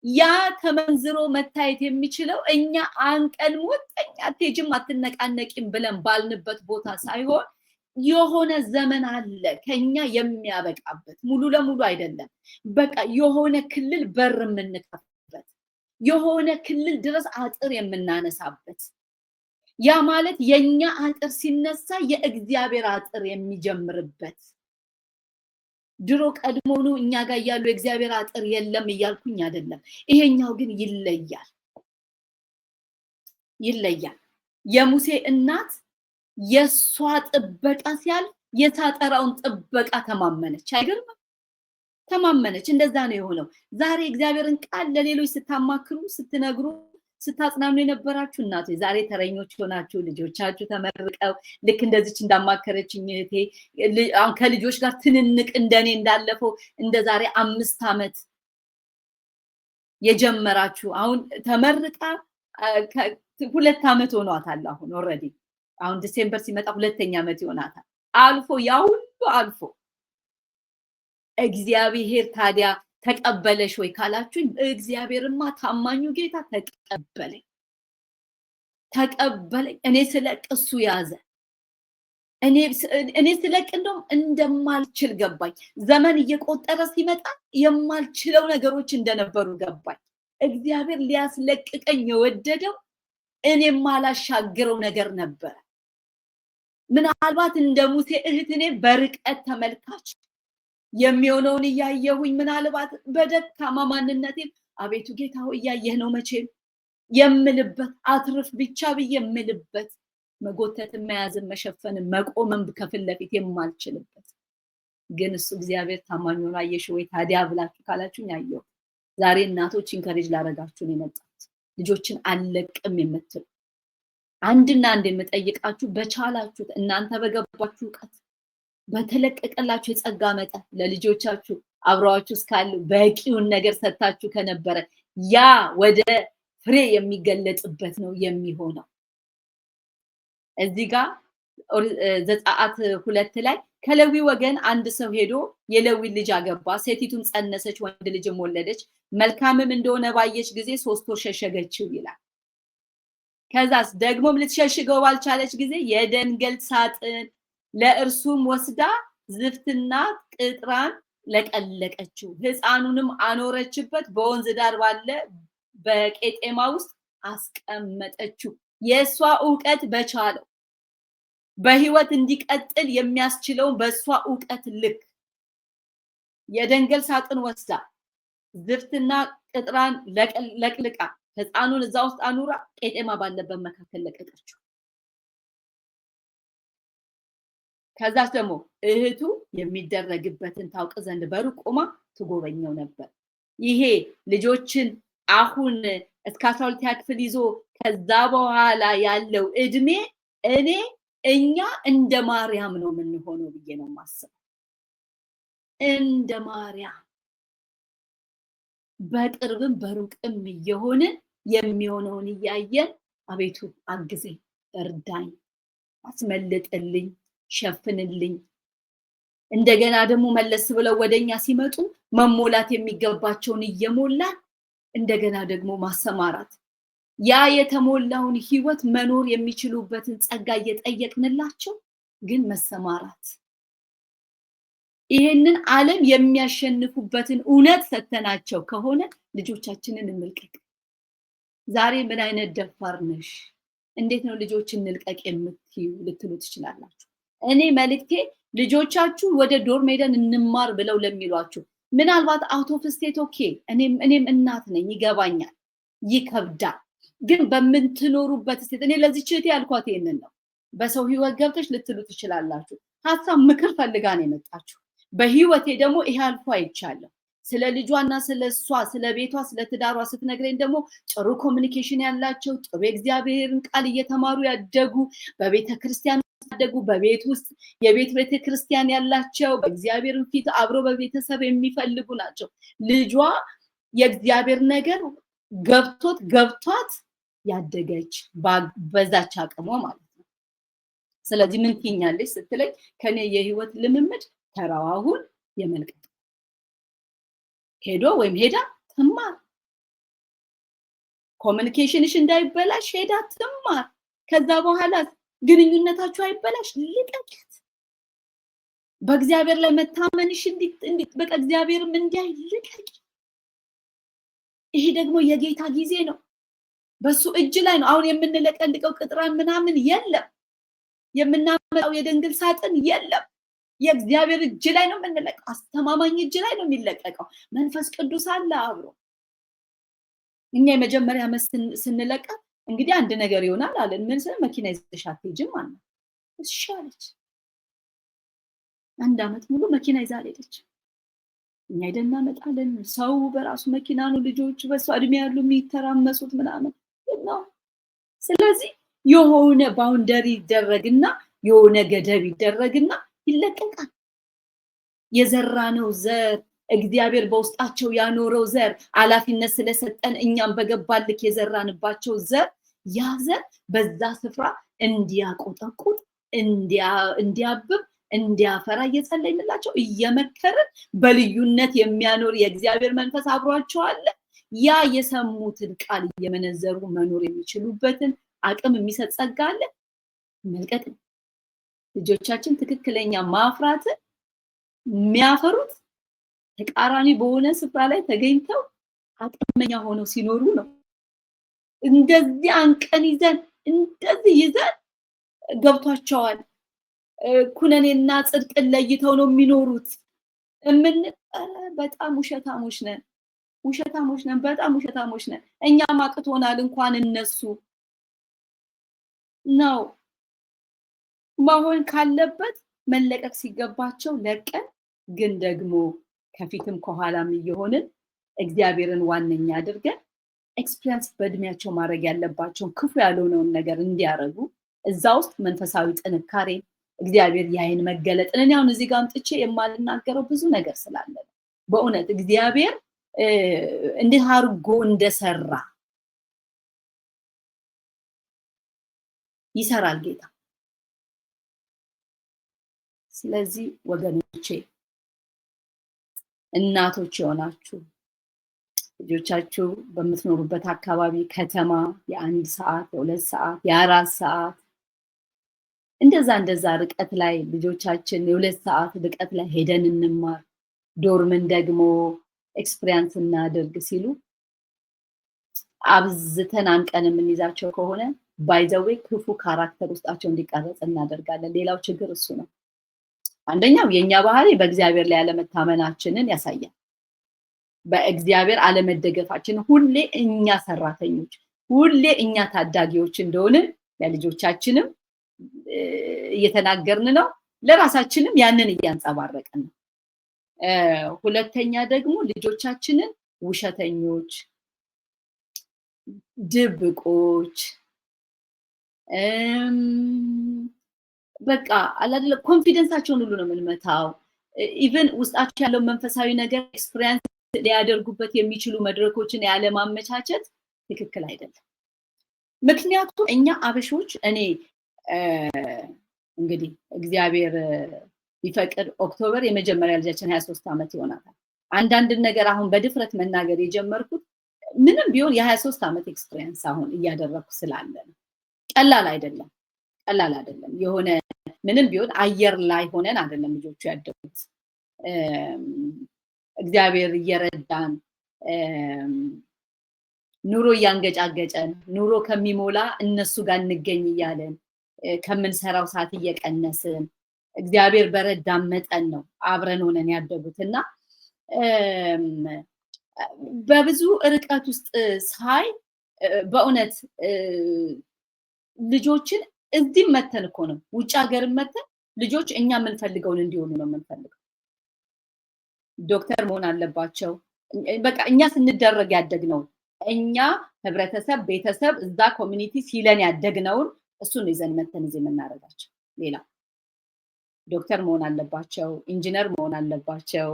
ያ ተመንዝሮ መታየት የሚችለው እኛ አንቀን ወጣኝ አትሄጂም አትነቃነቂም ብለን ባልንበት ቦታ ሳይሆን የሆነ ዘመን አለ ከኛ የሚያበቃበት ሙሉ ለሙሉ አይደለም። በቃ የሆነ ክልል በር የምንከፍትበት የሆነ ክልል ድረስ አጥር የምናነሳበት ያ ማለት የኛ አጥር ሲነሳ የእግዚአብሔር አጥር የሚጀምርበት ድሮ ቀድሞኑ እኛ ጋር ያሉ የእግዚአብሔር አጥር የለም እያልኩኝ አይደለም። ይሄኛው ግን ይለያል። የሙሴ እናት የሷ ጥበቃ ሲያልፍ የታጠራውን ጥበቃ ተማመነች። አይገርም? ተማመነች። እንደዛ ነው የሆነው። ዛሬ እግዚአብሔርን ቃል ለሌሎች ስታማክሩ ስትነግሩ ስታጽናኑ የነበራችሁ እናቶች ዛሬ ተረኞች ሆናችሁ ልጆቻችሁ ተመርቀው ልክ እንደዚች እንዳማከረችኝ እህቴ አሁን ከልጆች ጋር ትንንቅ እንደኔ እንዳለፈው እንደ ዛሬ 5 ዓመት የጀመራችሁ አሁን ተመርቃ 2 ዓመት ሆኗታል። አሁን ኦሬዲ አሁን ዲሴምበር ሲመጣ 2ኛ ዓመት ይሆናታል። አልፎ ያ ሁሉ አልፎ እግዚአብሔር ታዲያ ተቀበለሽ ወይ ካላችሁኝ እግዚአብሔርማ ታማኙ ጌታ ተቀበለኝ። እኔ ስለቅ እሱ ያዘ። እኔ ስለቅ እንደውም እንደማልችል ገባኝ። ዘመን እየቆጠረ ሲመጣ የማልችለው ነገሮች እንደነበሩ ገባኝ። እግዚአብሔር ሊያስለቅቀኝ የወደደው እኔ ማላሻግረው ነገር ነበር። ምናልባት እንደ ሙሴ እህት እኔ በርቀት ተመልካች የሚሆነውን እያየሁኝ ምናልባት በደካማ ማንነቴ አቤቱ ጌታ ሆይ እያየህ ነው መቼም የምልበት አትርፍ ብቻ ብዬ የምልበት መጎተትን መያዝን መሸፈንን መቆምን ከፊት ለፊት የማልችልበት ግን እሱ እግዚአብሔር ታማኝ ሆኖ አየሽ ወይ ታዲያ ብላችሁ ካላችሁኝ አየሁ። ዛሬ እናቶች ኢንከሬጅ ላረጋችሁ ነው የመጣሁት። ልጆችን አለቅም የምትሉ አንድና አንድ የምጠይቃችሁ በቻላችሁት እናንተ በገባችሁ ዕውቀት በተለቀቀላችሁ የጸጋ መጠን ለልጆቻችሁ አብራችሁ እስካሉ በቂውን ነገር ሰጣችሁ ከነበረ ያ ወደ ፍሬ የሚገለጥበት ነው የሚሆነው። እዚህ ጋር ዘጸአት 2 ላይ ከሌዊ ወገን አንድ ሰው ሄዶ የሌዊ ልጅ አገባ፣ ሴቲቱም ጸነሰች፣ ወንድ ልጅም ወለደች። መልካምም እንደሆነ ባየች ጊዜ 3 ወር ሸሸገችው ይላል። ከዛስ ደግሞም ልትሸሽገው ባልቻለች ጊዜ የደንገል ሳጥን ለእርሱም ወስዳ ዝፍትና ቅጥራን ለቀለቀችው፣ ሕፃኑንም አኖረችበት፣ በወንዝ ዳር ባለ በቄጤማ ውስጥ አስቀመጠችው። የሷ ዕውቀት በቻለው በህይወት እንዲቀጥል የሚያስችለው በሷ ዕውቀት ልክ የደንገል ሳጥን ወስዳ ዝፍትና ቅጥራን ለቅልቃ ሕፃኑን እዛ ውስጥ አኑራ ቄጤማ ባለበት መካከል ለቀቀችው። ከዛስ ደግሞ እህቱ የሚደረግበትን ታውቅ ዘንድ በሩቅ ቆማ ትጎበኘው ነበር። ይሄ ልጆችን አሁን እስከ 12ኛ ክፍል ይዞ ከዛ በኋላ ያለው እድሜ እኛ እንደ ማርያም ነው የምንሆነው ብዬ ነው የማስበው። እንደ ማርያም በቅርብም በሩቅም እየሆንን የሚሆነውን እያየን አቤቱ አግዘኝ፣ እርዳኝ፣ አስመልጥልኝ፣ ሸፍንልኝ። እንደገና ደግሞ መለስ ብለው ወደኛ ሲመጡ መሞላት የሚገባቸውን እየሞላን እንደገና ደግሞ ማሰማራት ያ የተሞላውን ህይወት መኖር የሚችሉበትን ጸጋ እየጠየቅንላቸው ግን መሰማራት ይሄንን ዓለም የሚያሸንፉበትን እውነት ሰተናቸው ከሆነ ልጆቻችንን እንልቀቅ። ዛሬ ምን አይነት ደፋር ነሽ? እንዴት ነው ልጆችን እንልቀቅ የምትዩ ልትሉ ትችላላችሁ። እኔ መልእክቴ ልጆቻችሁ ወደ ዶርም ሄደን እንማር ብለው ለሚሏችሁ ምናልባት አውት ኦፍ ስቴት ኦኬ፣ እኔም እናት ነኝ ይገባኛል፣ ይከብዳል። ግን በምትኖሩበት ስቴት እኔ ለዚህች እህቴ ያልኳት ይሄንን ነው። በሰው ህይወት ገብተሽ ልትሉ ትችላላችሁ። ሀሳብ ምክር ፈልጋ ነው የመጣችሁ። በህይወቴ ደግሞ ይሄ አልፎ አይቻለሁ። ስለ ልጇና ስለሷ ስለ ቤቷ ስለ ትዳሯ ስትነግረኝ ደግሞ ጥሩ ኮሚኒኬሽን ያላቸው ጥሩ የእግዚአብሔርን ቃል እየተማሩ ያደጉ በቤተ ክርስቲያን ያደጉ በቤት ውስጥ የቤት ክርስቲያን ያላቸው በእግዚአብሔር ፊት አብሮ በቤተሰብ የሚፈልጉ ናቸው። ልጇ የእግዚአብሔር ነገር ገብቷት ያደገች በዛች አቅሟ ማለት ነው። ስለዚህ ምን ትኛለሽ ስትለኝ ከኔ የህይወት ልምምድ ተራዋሁን የመልቀቅ ሄዶ ወይም ሄዳ ትማር፣ ኮሚኒኬሽንሽ እንዳይበላሽ ሄዳ ትማር። ከዛ በኋላ ግንኙነታችሁ አይበላሽ ልቀቂት። በእግዚአብሔር ላይ መታመንሽ እንዲት በቃ እግዚአብሔርም እንዲያይ ልቀቂ። ይሄ ደግሞ የጌታ ጊዜ ነው። በሱ እጅ ላይ ነው። አሁን የምንለቀልቀው ቅጥራን ምናምን የለም። የምናመጣው የድንግል ሳጥን የለም። የእግዚአብሔር እጅ ላይ ነው የምንለቀው። አስተማማኝ እጅ ላይ ነው የሚለቀቀው። መንፈስ ቅዱስ አለ አብሮ። እኛ የመጀመሪያ ስንለቀ እንግዲህ አንድ ነገር ይሆናል አለን። ምን ስለ መኪና ይዘሽ አትሄጂም ማለት ነው። እሺ አለች። አንድ አመት ሙሉ መኪና ይዛ አልሄደች። እኛ ሄደን እናመጣለን። ሰው በራሱ መኪና ነው ልጆች በሷ እድሜ ያሉ የሚተራመሱት ምናምን ነው። ስለዚህ የሆነ ባውንደሪ ይደረግና የሆነ ገደብ ይደረግና ይለቀቃል። የዘራነው ዘር እግዚአብሔር በውስጣቸው ያኖረው ዘር ኃላፊነት ስለሰጠን እኛም በገባልክ የዘራንባቸው ዘር ያ ዘር በዛ ስፍራ እንዲያቆጠቁጥ እንዲያብብ እንዲያፈራ እየጸለይንላቸው እየመከርን በልዩነት የሚያኖር የእግዚአብሔር መንፈስ አብሯቸው አለ። ያ የሰሙትን ቃል እየመነዘሩ መኖር የሚችሉበትን አቅም የሚሰጥ ጸጋ አለ። መልቀቅ ነው። ልጆቻችን ትክክለኛ ማፍራት የሚያፈሩት ተቃራኒ በሆነ ስፍራ ላይ ተገኝተው አቅመኛ ሆነው ሲኖሩ ነው። እንደዚህ አንቀን ይዘን እንደዚህ ይዘን ገብቷቸዋል። ኩነኔና ጽድቅን ለይተው ነው የሚኖሩት። በጣም ውሸታሞች ነን፣ በጣም ውሸታሞች ነን። እኛም አቅቶናል እንኳን እነሱ ነው። መሆን ካለበት መለቀቅ ሲገባቸው ለቀን፣ ግን ደግሞ ከፊትም ከኋላም እየሆንን እግዚአብሔርን ዋነኛ አድርገን ኤክስፒሪየንስ በእድሜያቸው ማድረግ ያለባቸውን ክፉ ያልሆነውን ነገር እንዲያረጉ እዛ ውስጥ መንፈሳዊ ጥንካሬ እግዚአብሔር ያይን መገለጥን እኔ አሁን እዚህ ጋር አምጥቼ የማልናገረው ብዙ ነገር ስላለ ነው። በእውነት እግዚአብሔር እንዲህ አርጎ እንደሰራ ይሰራል ጌታ። ስለዚህ ወገኖቼ እናቶች የሆናችሁ ልጆቻችሁ በምትኖሩበት አካባቢ ከተማ የ1 ሰዓት የ2 ሰዓት የ4 ሰዓት እንደዛ ርቀት ላይ ልጆቻችን የ2 ሰዓት ርቀት ላይ ሄደን እንማር ዶርምን ደግሞ ኤክስፒሪየንስ እናድርግ ሲሉ አብዝተን አንቀን የምንይዛቸው ከሆነ ባይዘዌ ክፉ ካራክተር ውስጣቸው እንዲቀረጽ እናደርጋለን። ሌላው ችግር እሱ ነው። አንደኛው የኛ ባህሪ በእግዚአብሔር ላይ አለመታመናችንን ያሳያል። በእግዚአብሔር አለመደገፋችን ሁሌ እኛ ሰራተኞች ሁሌ እኛ ታዳጊዎች እንደሆነ ለልጆቻችንም እየተናገርን ነው፣ ለራሳችንም ያንን እያንጸባረቅን ነው። ሁለተኛ ደግሞ ልጆቻችንን ውሸተኞች፣ ድብቆች በቃ አላደለ ኮንፊደንሳቸውን ሁሉ ነው የምንመታው። ኢቭን ውስጣቸው ያለው መንፈሳዊ ነገር ኤክስፒሪየንስ ሊያደርጉበት የሚችሉ መድረኮችን ያለ ማመቻቸት ትክክል አይደለም። ምክንያቱም እኛ አበሾች እኔ እንግዲህ እግዚአብሔር ቢፈቅድ ኦክቶበር የመጀመሪያ ልጃችን 23 ዓመት ይሆናታል። አንዳንድ ነገር አሁን በድፍረት መናገር የጀመርኩት ምንም ቢሆን የ23 ዓመት ኤክስፒሪየንስ አሁን እያደረኩ ስላለ ነው። ቀላል አይደለም። የሆነ ምንም ቢሆን አየር ላይ ሆነን አይደለም ልጆቹ ያደጉት። እግዚአብሔር እየረዳን ኑሮ እያንገጫገጨን ኑሮ ከሚሞላ እነሱ ጋር እንገኝ እያለን ከምንሰራው ሰዓት እየቀነስን እግዚአብሔር በረዳን መጠን ነው አብረን ሆነን ያደጉትና በብዙ ርቀት ውስጥ ሳይ በእውነት ልጆችን እዚህ መተን እኮ ነው ውጭ ሀገር መተን ልጆች እኛ የምንፈልገውን እንዲሆኑ ነው የምንፈልገው። ዶክተር መሆን አለባቸው በቃ እኛ ስንደረግ ያደግነው እኛ ህብረተሰብ ቤተሰብ እዛ ኮሚኒቲ ሲለን ያደግነው እሱን ይዘን መተን እዚህ የምናረጋቸው። ሌላ ዶክተር መሆን አለባቸው ኢንጂነር መሆን አለባቸው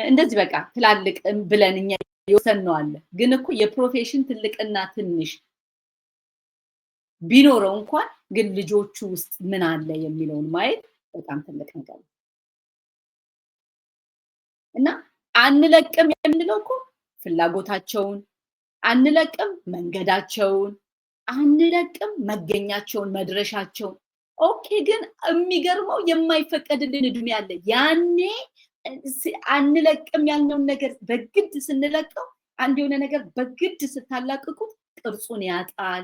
እንደዚህ በቃ ትላልቅ ብለን እኛ የወሰንነው አለ። ግን እኮ የፕሮፌሽን ትልቅና ትንሽ ቢኖረው እንኳን ግን ልጆቹ ውስጥ ምን አለ የሚለውን ማየት በጣም ትልቅ ነገር ነው እና አንለቅም የምንለው እኮ ፍላጎታቸውን አንለቅም መንገዳቸውን አንለቅም መገኛቸውን መድረሻቸውን ኦኬ። ግን የሚገርመው የማይፈቀድልን እድሜ አለ። ያኔ አንለቅም ያልነውን ነገር በግድ ስንለቀው አንድ የሆነ ነገር በግድ ስታላቅቁት ቅርጹን ያጣል፣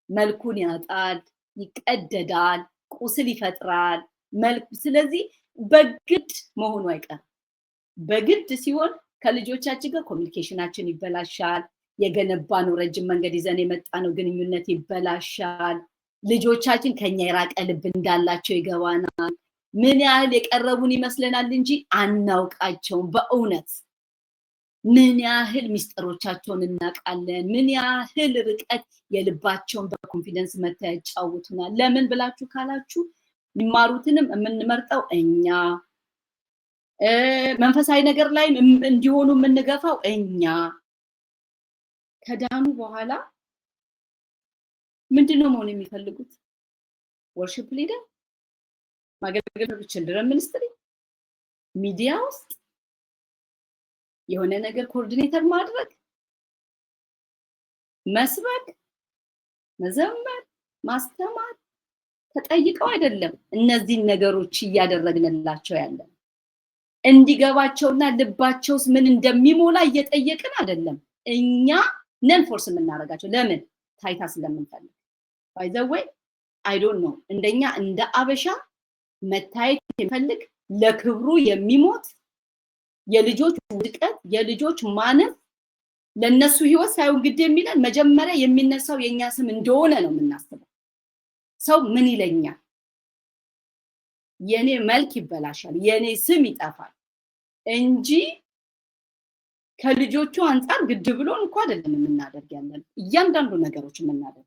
መልኩን ያጣል፣ ይቀደዳል፣ ቁስል ይፈጥራል መልኩ። ስለዚህ በግድ መሆኑ አይቀርም። በግድ ሲሆን ከልጆቻችን ጋር ኮሚኒኬሽናችን ይበላሻል። የገነባነው ረጅም መንገድ ይዘን የመጣነው ግንኙነት ይበላሻል። ልጆቻችን ከኛ የራቀ ልብ እንዳላቸው ይገባናል። ምን ያህል የቀረቡን ይመስለናል እንጂ አናውቃቸውም። በእውነት ምን ያህል ሚስጥሮቻቸውን እናውቃለን። ምን ያህል ርቀት የልባቸውን በኮንፊደንስ መታ ያጫውቱናል። ለምን ብላችሁ ካላችሁ የሚማሩትንም የምንመርጠው እኛ፣ መንፈሳዊ ነገር ላይ እንዲሆኑ የምንገፋው እኛ። ከዳኑ በኋላ ምንድነው መሆን የሚፈልጉት? ወርሺፕ ሊደር፣ ማገልገል፣ ችልድረን ሚኒስትሪ፣ ሚዲያ ውስጥ የሆነ ነገር ኮኦርዲኔተር ማድረግ፣ መስበክ፣ መዘመር፣ ማስተማር ተጠይቀው አይደለም እነዚህ ነገሮች እያደረግንላቸው ያለን። እንዲገባቸውና ልባቸውስ ምን እንደሚሞላ እየጠየቅን አይደለም። እኛ ነን ፎርስ የምናደርጋቸው። ለምን? ታይታ ስለምንፈልግ። ባይ ዘ ዌይ አይ ዶንት ኖ እንደኛ እንደ አበሻ መታየት የሚፈልግ ለክብሩ የሚሞት የልጆች ውድቀት የልጆች ማነፍ ለነሱ ህይወት ሳይሆን ግድ የሚለን መጀመሪያ የሚነሳው የኛ ስም እንደሆነ ነው የምናስበው። ሰው ምን ይለኛል፣ የኔ መልክ ይበላሻል፣ የኔ ስም ይጠፋል እንጂ ከልጆቹ አንፃር ግድ ብሎን እንኳን አይደለም የምናደርግ ያለን እያንዳንዱ ነገሮች የምናደርግ።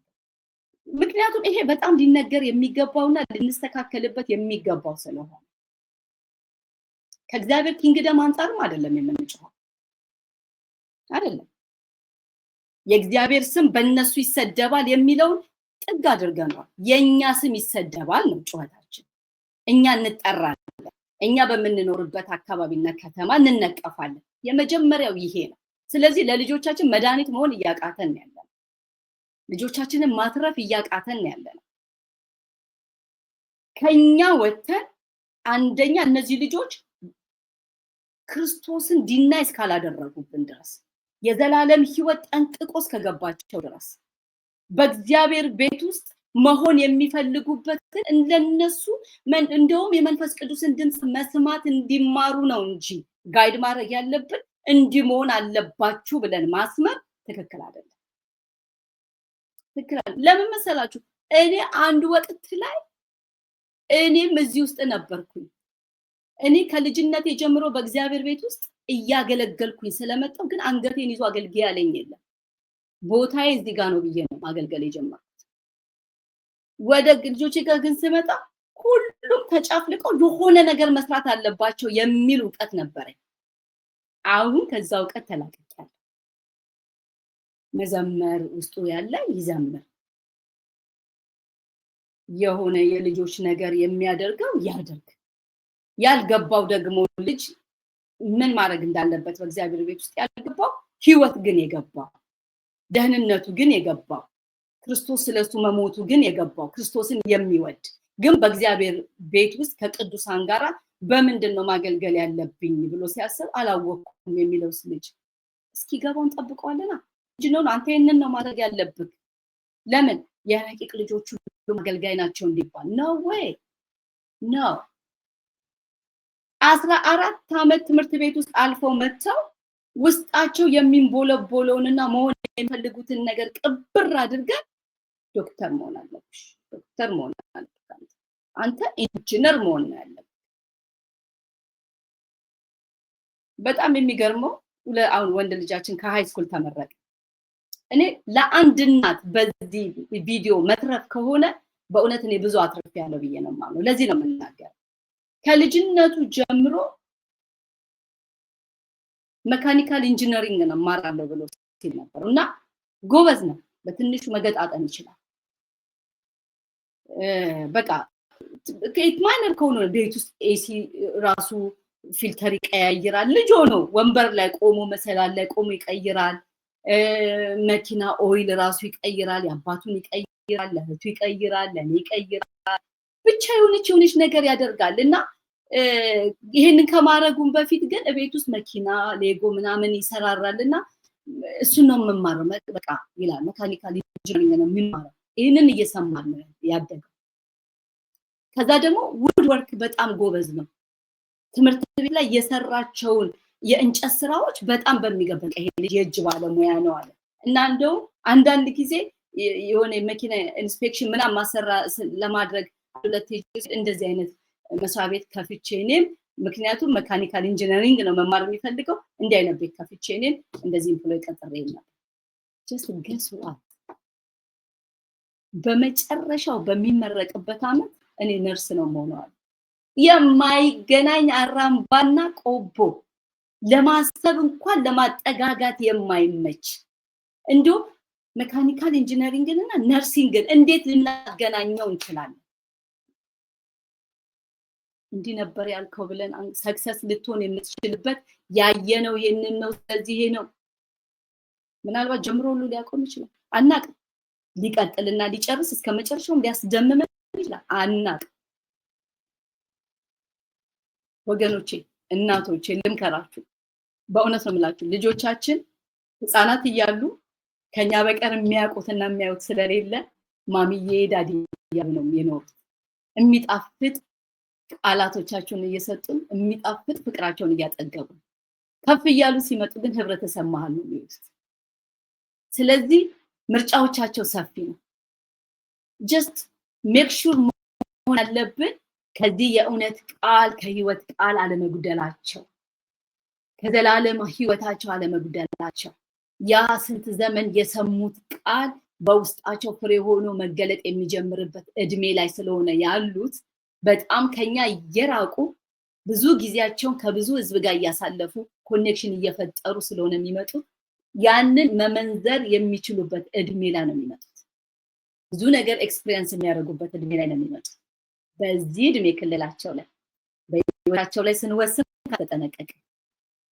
ምክንያቱም ይሄ በጣም ሊነገር የሚገባውና ልንስተካከልበት የሚገባው ስለሆነ ከእግዚአብሔር ኪንግደም አንፃርም አይደለም የምንጮኸው አይደለም። የእግዚአብሔር ስም በእነሱ ይሰደባል የሚለውን ጥግ አድርገናል። የኛ ስም ይሰደባል ነው ጩኸታችን። እኛ እንጠራለን። እኛ በምንኖርበት አካባቢና ከተማ እንነቀፋለን። የመጀመሪያው ይሄ ነው። ስለዚህ ለልጆቻችን መድኃኒት መሆን እያቃተን ያለን፣ ልጆቻችንን ማትረፍ እያቃተን ያለን። ከኛ ወተን አንደኛ እነዚህ ልጆች ክርስቶስን ዲናይ እስካላደረጉብን ድረስ የዘላለም ህይወት ጠንቅቆ እስከገባቸው ድረስ በእግዚአብሔር ቤት ውስጥ መሆን የሚፈልጉበትን እንደነሱ እንደውም የመንፈስ ቅዱስን ድምጽ መስማት እንዲማሩ ነው እንጂ ጋይድ ማድረግ ያለብን እንዲመሆን አለባችሁ ብለን ማስመር ትክክል አይደለም። ትክክል ለምን መሰላችሁ? እኔ አንድ ወቅት ላይ እኔም እዚህ ውስጥ ነበርኩኝ። እኔ ከልጅነቴ ጀምሮ በእግዚአብሔር ቤት ውስጥ እያገለገልኩኝ ስለመጣሁ ግን አንገቴን ይዞ አገልግዬ ያለኝ የለም። ቦታዬ እዚህ ጋር ነው ብዬ ነው ማገልገል የጀመርኩት። ወደ ልጆቼ ጋር ግን ስመጣ ሁሉም ተጫፍልቀው የሆነ ነገር መስራት አለባቸው የሚል ዕውቀት ነበረኝ። አሁን ከዛ ዕውቀት ተላቅቄያለሁ። መዘመር ውስጡ ያለ ይዘምር፣ የሆነ የልጆች ነገር የሚያደርገው ያደርግ። ያልገባው ደግሞ ልጅ ምን ማድረግ እንዳለበት በእግዚአብሔር ቤት ውስጥ ያልገባው ህይወት ግን የገባው ደህንነቱ ግን የገባው ክርስቶስ ስለሱ መሞቱ ግን የገባው ክርስቶስን የሚወድ ግን በእግዚአብሔር ቤት ውስጥ ከቅዱሳን ጋራ በምንድነው ማገልገል ያለብኝ ብሎ ሲያስብ አላወቅኩም የሚለው ልጅ እስኪገባው እንጠብቀዋለና ጅኖን አንተ ይሄንን ነው ማድረግ ያለብህ ለምን የረቂቅ ልጆቹ ማገልጋይ ናቸው እንዲባል ነው ወይ ነው 14 ዓመት ትምህርት ቤት ውስጥ አልፈው መጥተው ውስጣቸው የሚንቦለቦለውንና መሆን የሚፈልጉትን ነገር ቅብር አድርገን ዶክተር መሆን አለብሽ ዶክተር መሆን አለብሽ አንተ ኢንጂነር መሆን ያለብህ በጣም የሚገርመው አሁን ወንድ ልጃችን ከሃይ ስኩል ተመረቀ እኔ ለአንድ እናት በዚህ ቪዲዮ መትረፍ ከሆነ በእውነት እኔ ብዙ አትርፍ ያለው ብዬ ነው ማለት ለዚህ ነው የምናገር ከልጅነቱ ጀምሮ መካኒካል ኢንጂነሪንግ ነው ማራለው ብሎ ሲል ነበርና ጎበዝ ነው በትንሹ መገጣጠም ይችላል በቃ ከኢትማይነር ከሆነ ቤት ውስጥ ኤሲ ራሱ ፊልተር ይቀያይራል ልጅ ሆኖ ወንበር ላይ ቆሞ መሰላል ላይ ቆሞ ይቀይራል መኪና ኦይል ራሱ ይቀይራል ያባቱን ይቀይራል ለህቱ ይቀይራል ለኔ ይቀይራል ብቻ የሆነች ነገር ያደርጋልና ይሄንን ከማረጉን በፊት ግን ቤት ውስጥ መኪና ሌጎ ምናምን ይሰራራልና እሱ ነው መማር በቃ ይላል መካኒካል ኢንጂነሪንግ ነው የሚማረው ይሄንን እየሰማን ነው ያደገው ከዛ ደግሞ ውድ ወርክ በጣም ጎበዝ ነው ትምህርት ቤት ላይ የሰራቸውን የእንጨት ስራዎች በጣም በሚገበቀ ይሄ ልጅ የእጅ ባለሙያ ነው አለ እና እንደው አንዳንድ ጊዜ የሆነ መኪና ኢንስፔክሽን ምናምን ማሰራ ለማድረግ ሁለት እንደዚህ አይነት መስሪያ ቤት ከፍቼ እኔም ምክንያቱም መካኒካል ኢንጂነሪንግ ነው መማር የሚፈልገው እንዲህ አይነት ቤት ከፍቼ እኔም እንደዚህ ኢምፕሎይ ቀጥሬ ነበር just guess what በመጨረሻው በሚመረቅበት አመት እኔ ነርስ ነው ሆነዋል የማይገናኝ አራምባና ቆቦ ለማሰብ እንኳን ለማጠጋጋት የማይመች እንዶ መካኒካል ኢንጂነሪንግና ነርሲንግን እንዴት ልናገናኘው እንችላለን እንዲህ ነበር ያልከው ብለን ሰክሰስ ልትሆን የምትችልበት ያየነው ይሄንን ነው ስለዚህ ይሄ ነው ምናልባት ጀምሮ ሁሉ ሊያቆም ይችላል አናቅ ሊቀጥልና ሊጨርስ እስከ መጨረሻው ሊያስደምመን ይችላል አናቅ ወገኖቼ እናቶቼ ልምከራችሁ በእውነት ነው የምላችሁ ልጆቻችን ህፃናት እያሉ ከኛ በቀር የሚያውቁትና የሚያዩት ስለሌለ ማሚዬ ዳዲ ያሉ ነው የሚኖሩት የሚጣፍጥ ቃላቶቻቸውን እየሰጡን የሚጣፍጥ ፍቅራቸውን እያጠገቡ ከፍ እያሉ ሲመጡ ግን ህብረተሰብ መሃል ነው የሚወስድ ስለዚህ ምርጫዎቻቸው ሰፊ ነው just make sure መሆን አለብን ከዚህ የእውነት ቃል ከህይወት ቃል አለመጉደላቸው ከዘላለም ህይወታቸው አለመጉደላቸው ያ ስንት ዘመን የሰሙት ቃል በውስጣቸው ፍሬ ሆኖ መገለጥ የሚጀምርበት እድሜ ላይ ስለሆነ ያሉት በጣም ከኛ እየራቁ ብዙ ጊዜያቸውን ከብዙ ህዝብ ጋር ያሳለፉ ኮኔክሽን እየፈጠሩ ስለሆነ የሚመጡት ያንን መመንዘር የሚችሉበት እድሜ ላይ ነው የሚመጡት ብዙ ነገር ኤክስፒሪየንስ የሚያደርጉበት እድሜ ላይ ነው የሚመጡት በዚህ እድሜ ክልላቸው ላይ በህይወታቸው ላይ ስንወስን ካልተጠነቀቀ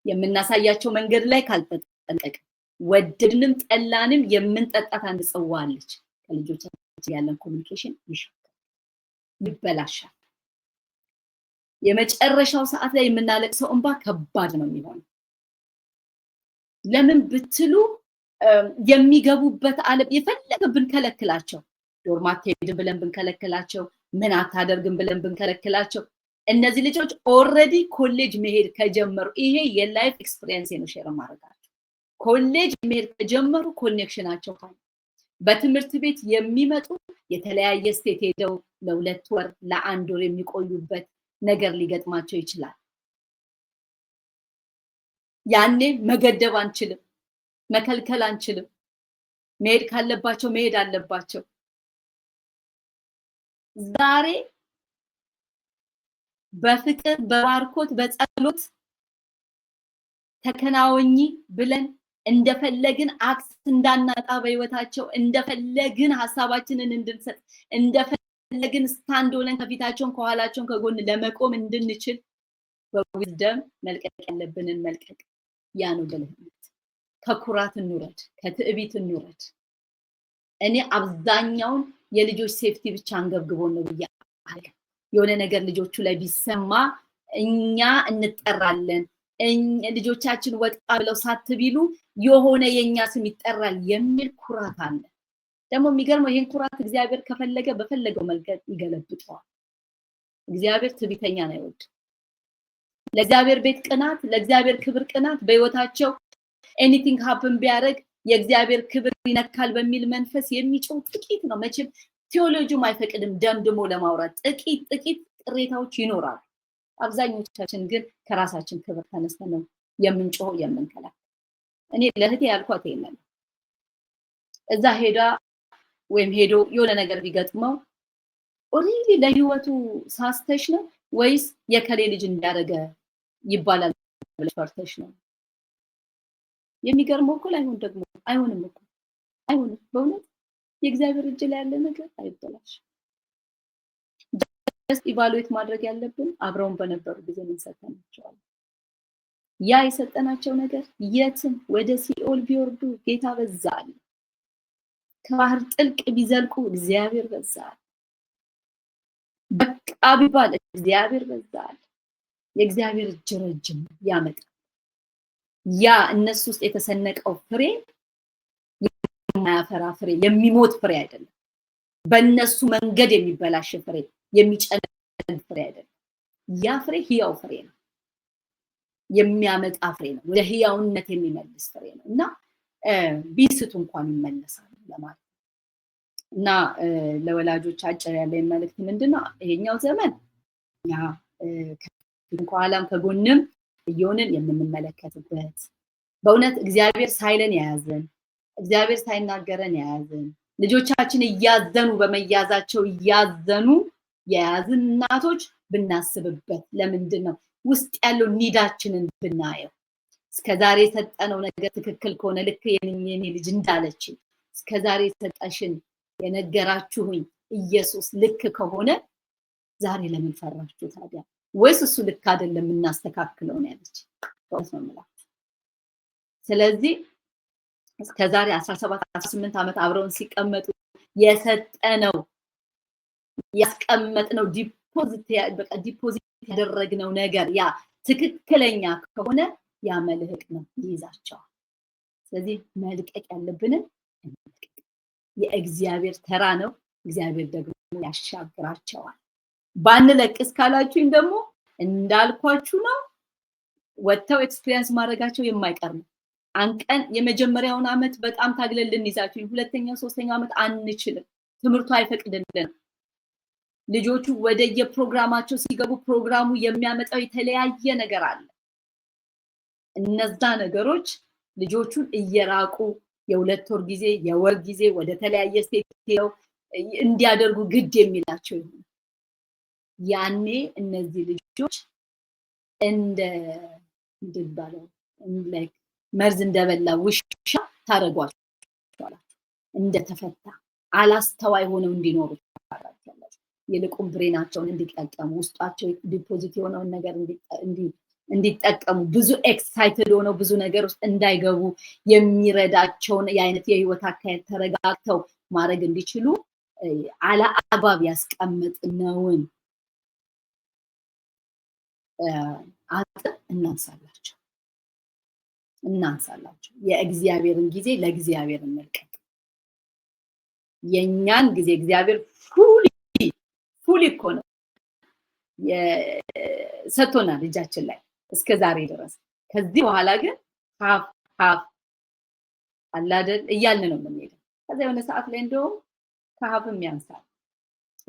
የምናሳያቸው መንገድ ላይ ካልተጠነቀቀ ወደድንም ጠላንም የምንጠጣት አንድ ጽዋ አለች ከልጆቻችን ያለን ኮሙኒኬሽን ይበላሻል የመጨረሻው ሰዓት ላይ የምናለቅሰው እንባ ከባድ ነው የሚሆነው ለምን ብትሉ የሚገቡበት ዓለም የፈለገ ብንከለክላቸው ዶርማት ሄድን ብለን ብንከለክላቸው ምን አታደርግም ብለን ብንከለክላቸው እነዚህ ልጆች ኦሬዲ ኮሌጅ መሄድ ከጀመሩ ይሄ የላይፍ ኤክስፒሪየንስ ነው ሼር ማድረጋቸው ኮሌጅ መሄድ ከጀመሩ ኮኔክሽናቸው ካለ በትምህርት ቤት የሚመጡ የተለያየ ስቴት ሄደው ለሁለት ወር ለአንድ ወር የሚቆዩበት ነገር ሊገጥማቸው ይችላል ያኔ መገደብ አንችልም መከልከል አንችልም መሄድ ካለባቸው መሄድ አለባቸው ዛሬ በፍቅር በባርኮት በጸሎት ተከናወኝ ብለን እንደፈለግን አክስ እንዳናጣ በህይወታቸው እንደፈለግን ሐሳባችንን እንድንሰጥ እንደፈለግን ስታንድ ሆነን ከፊታቸውን ከኋላቸውን ከጎን ለመቆም እንድንችል በዊዝደም መልቀቅ ያለብንን መልቀቅ ያ ነው ብልህነት ከኩራት እንውረድ ከትዕቢት እንውረድ እኔ አብዛኛውን የልጆች ሴፍቲ ብቻ አንገብግቦን ነው ብያለሁ። የሆነ ነገር ልጆቹ ላይ ቢሰማ እኛ እንጠራለን፣ ልጆቻችን ወጣ ብለው ሳት ቢሉ የሆነ የኛ ስም ይጠራል የሚል ኩራት አለ። ደግሞ የሚገርመው ይሄን ኩራት እግዚአብሔር ከፈለገ በፈለገው መልኩ ይገለብጠዋል። እግዚአብሔር ትዕቢተኛን አይወድም። ለእግዚአብሔር ቤት ቅናት፣ ለእግዚአብሔር ክብር ቅናት በህይወታቸው ኤኒቲንግ ሃፕን ቢያደርግ የእግዚአብሔር ክብር ይነካል በሚል መንፈስ የሚጮህ ጥቂት ነው። መቼም ቴዎሎጂም አይፈቅድም ደምድሞ ለማውራት ጥቂት ቅሬታዎች ይኖራሉ። አብዛኞቻችን ግን ከራሳችን ክብር ተነስተን ነው የምንጮህ የምንከላከል። እኔ ለእህቴ ያልኳት ይሄንን እዛ ሄዳ ወይም ሄዶ የሆነ ነገር ቢገጥመው ኦሪሊ ለህይወቱ ሳስተሽ ነው ወይስ የከሌ ልጅ እንዳደረገ ይባላል ብለሽ ፈርተሽ ነው? የሚገርመው እኮ ላይሆን ደግሞ አይሆንም እኮ አይሆንም። በእውነት የእግዚአብሔር እጅ ላይ ያለ ነገር አይበላሽም። ጀስት ኢቫሉዌት ማድረግ ያለብን አብረውን በነበሩ ጊዜ ምን ሰጠናቸዋል። ያ የሰጠናቸው ነገር የትም ወደ ሲኦል ቢወርዱ ጌታ በዛል፣ ከባህር ጥልቅ ቢዘልቁ እግዚአብሔር በዛል፣ በቃ ቢባል እግዚአብሔር በዛል። የእግዚአብሔር እጅ ረጅም ያመጣል። ያ እነሱ ውስጥ የተሰነቀው ፍሬ የማያፈራ ፍሬ፣ የሚሞት ፍሬ አይደለም። በእነሱ መንገድ የሚበላሽ ፍሬ፣ የሚጨነቅ ፍሬ አይደለም። ያ ፍሬ ህያው ፍሬ ነው፣ የሚያመጣ ፍሬ ነው፣ ወደ ህያውነት የሚመልስ ፍሬ ነው እና ቢስቱ እንኳን ይመለሳል ለማለት እና ለወላጆች አጭር ያለኝ መልእክት ምንድነው? ይሄኛው ዘመን ያ ከኋላም ከጎንም እየሆንን የምንመለከትበት በእውነት እግዚአብሔር ሳይለን የያዘን እግዚአብሔር ሳይናገረን የያዘን ልጆቻችን እያዘኑ በመያዛቸው እያዘኑ የያዝን እናቶች ብናስብበት። ለምንድን ነው ውስጥ ያለው ኒዳችንን ብናየው። እስከዛሬ የሰጠነው ነገር ትክክል ከሆነ ልክ የኔ ልጅ እንዳለች እስከዛሬ የሰጠሽን የነገራችሁኝ ኢየሱስ ልክ ከሆነ ዛሬ ለምን ፈራችሁ ታዲያ? ወይስ እሱ ልክ አይደለም እናስተካክለው ነው ያለች። ስለዚህ እስከዛሬ 17 18 ዓመት አብረውን ሲቀመጡ የሰጠነው ያስቀመጥነው ዲፖዚት ያደረግነው ነገር ያ ትክክለኛ ከሆነ ያ መልህቅ ነው ይይዛቸዋል። ስለዚህ መልቀቅ ያለብንን የእግዚአብሔር ተራ ነው። እግዚአብሔር ደግሞ ያሻግራቸዋል። ባንለቅስ ካላችሁኝ ደግሞ እንዳልኳችሁ ነው፣ ወጥተው ኤክስፒሪየንስ ማድረጋቸው የማይቀር ነው። አንቀን የመጀመሪያውን አመት በጣም ታግለን ልንይዛችሁ፣ ሁለተኛው ሶስተኛው አመት አንችልም፣ ትምህርቱ አይፈቅድልንም። ልጆቹ ወደ የፕሮግራማቸው ሲገቡ ፕሮግራሙ የሚያመጣው የተለያየ ነገር አለ። እነዛ ነገሮች ልጆቹን እየራቁ የሁለት ወር ጊዜ የወር ጊዜ ወደ ተለያየ ስቴት እንዲያደርጉ ግድ የሚላቸው ይሆናል። ያኔ እነዚህ ልጆች እንደ እንደባለው ላይክ መርዝ እንደበላ ውሻ ታረጓቸዋል። እንደተፈታ አላስተዋይ ሆነው እንዲኖሩ ታደርጋላችሁ። ይልቁን ብሬናቸውን እንዲጠቀሙ ውስጣቸው ዲፖዚት የሆነውን ነገር እንዲጠቀሙ ብዙ ኤክሳይትድ ሆነው ብዙ ነገር ውስጥ እንዳይገቡ የሚረዳቸውን የአይነት የህይወት አካሄድ ተረጋግተው ማድረግ እንዲችሉ አላ አግባብ ያስቀመጥነውን አጥር እናንሳላቸው። የእግዚአብሔርን ጊዜ ለእግዚአብሔር መልቀቅ። የኛን ጊዜ እግዚአብሔር ፉሊ እኮ ነው ሰጥቶናል እጃችን ላይ እስከ ዛሬ ድረስ። ከዚህ በኋላ ግን ሀፍ አላደል እያልን ነው የምንሄደው። ከዛ የሆነ ሰዓት ላይ እንደውም ከሀፍም ያንሳል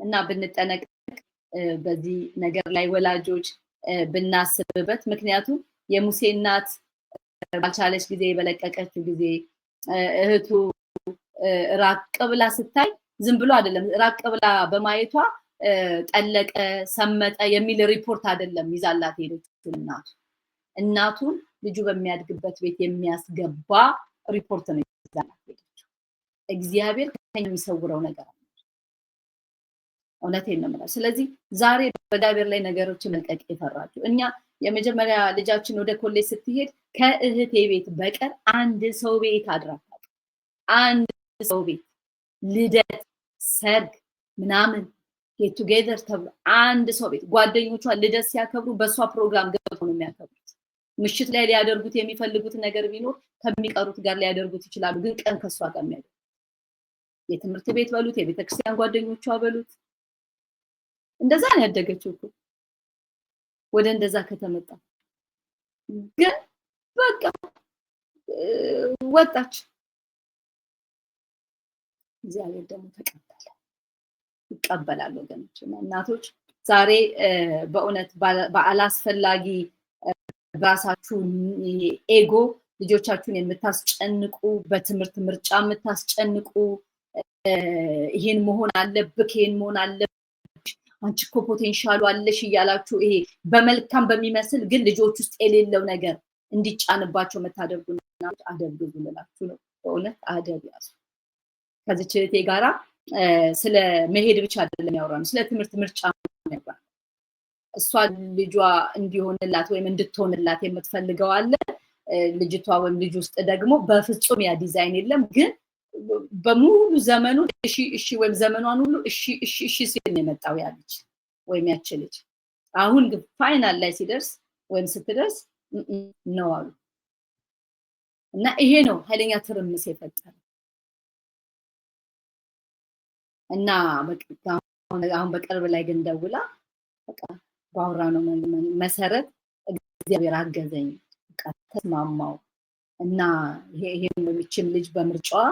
እና ብንጠነቀቅ በዚህ ነገር ላይ ወላጆች ብናስብበት። ምክንያቱም የሙሴ እናት ባልቻለች ጊዜ በለቀቀችው ጊዜ እህቱ ራቅ ብላ ስታይ ዝም ብሎ አይደለም፣ ራቅ ብላ በማየቷ ጠለቀ ሰመጠ የሚል ሪፖርት አይደለም ይዛላት ሄደችው። እናቱን ልጁ በሚያድግበት ቤት የሚያስገባ ሪፖርት ነው ይዛላት ሄደችው። እግዚአብሔር ከኛ የሚሰውረው ነገር አለ። እውነቴን ነው የምለው። ስለዚህ ዛሬ በእግዚአብሔር ላይ ነገሮችን መልቀቅ የፈራችሁ እኛ የመጀመሪያ ልጃችን ወደ ኮሌጅ ስትሄድ ከእህቴ ቤት በቀር አንድ ሰው ቤት አድራታል። አንድ ሰው ቤት ልደት፣ ሰርግ ምናምን ጌት ቱጌዘር ተብሎ አንድ ሰው ቤት ጓደኞቿ ልደት ሲያከብሩ በሷ ፕሮግራም ገብተው ነው የሚያከብሩት። ምሽት ላይ ሊያደርጉት የሚፈልጉት ነገር ቢኖር ከሚቀሩት ጋር ሊያደርጉት ይችላሉ፣ ግን ቀን ከሷ ጋር የሚያደርጉት የትምህርት ቤት በሉት የቤተክርስቲያን ጓደኞቿ በሉት እንደዛ ነው ያደገችው እኮ። ወደ እንደዛ ከተመጣ ግን በቃ ወጣች። እግዚአብሔር ደግሞ ተቀበለ። ይቀበላል ወገኖች እና እናቶች ዛሬ በእውነት በአላስፈላጊ ራሳችሁ ኤጎ ልጆቻችሁን የምታስጨንቁ በትምህርት ምርጫ የምታስጨንቁ ይሄን መሆን አለብክ ይሄን መሆን አለብሽ አንቺ እኮ ፖቴንሻሉ አለሽ እያላችሁ ይሄ በመልካም በሚመስል ግን ልጆች ውስጥ የሌለው ነገር እንዲጫንባቸው መታደርጉና አደብ ብላችሁ ነው። በእውነት አደብ ያዙ። ከዚች እህቴ ጋራ ስለ መሄድ ብቻ አይደለም ያወራነው፣ ስለ ትምህርት ምርጫ ነው። እሷ ልጇ እንዲሆንላት ወይም እንድትሆንላት የምትፈልገው አለ። ልጅቷ ወይም ልጅ ውስጥ ደግሞ በፍጹም ያ ዲዛይን የለም። ግን በሙሉ ዘመኑ እሺ ወይም ዘመኗን ሁሉ እሺ ሲል ነው የመጣው ያ ልጅ ወይም ያች ልጅ። አሁን ግን ፋይናል ላይ ሲደርስ ወይም ስትደርስ ነው አሉ እና ይሄ ነው ኃይለኛ ትርምስ የፈጠረው። እና አሁን በቅርብ ላይ ግን ደውላ በቃ ባወራነው መሰረት እግዚአብሔር አገዘኝ፣ በቃ ተስማማው እና ይሄን የሚችል ልጅ በምርጫዋ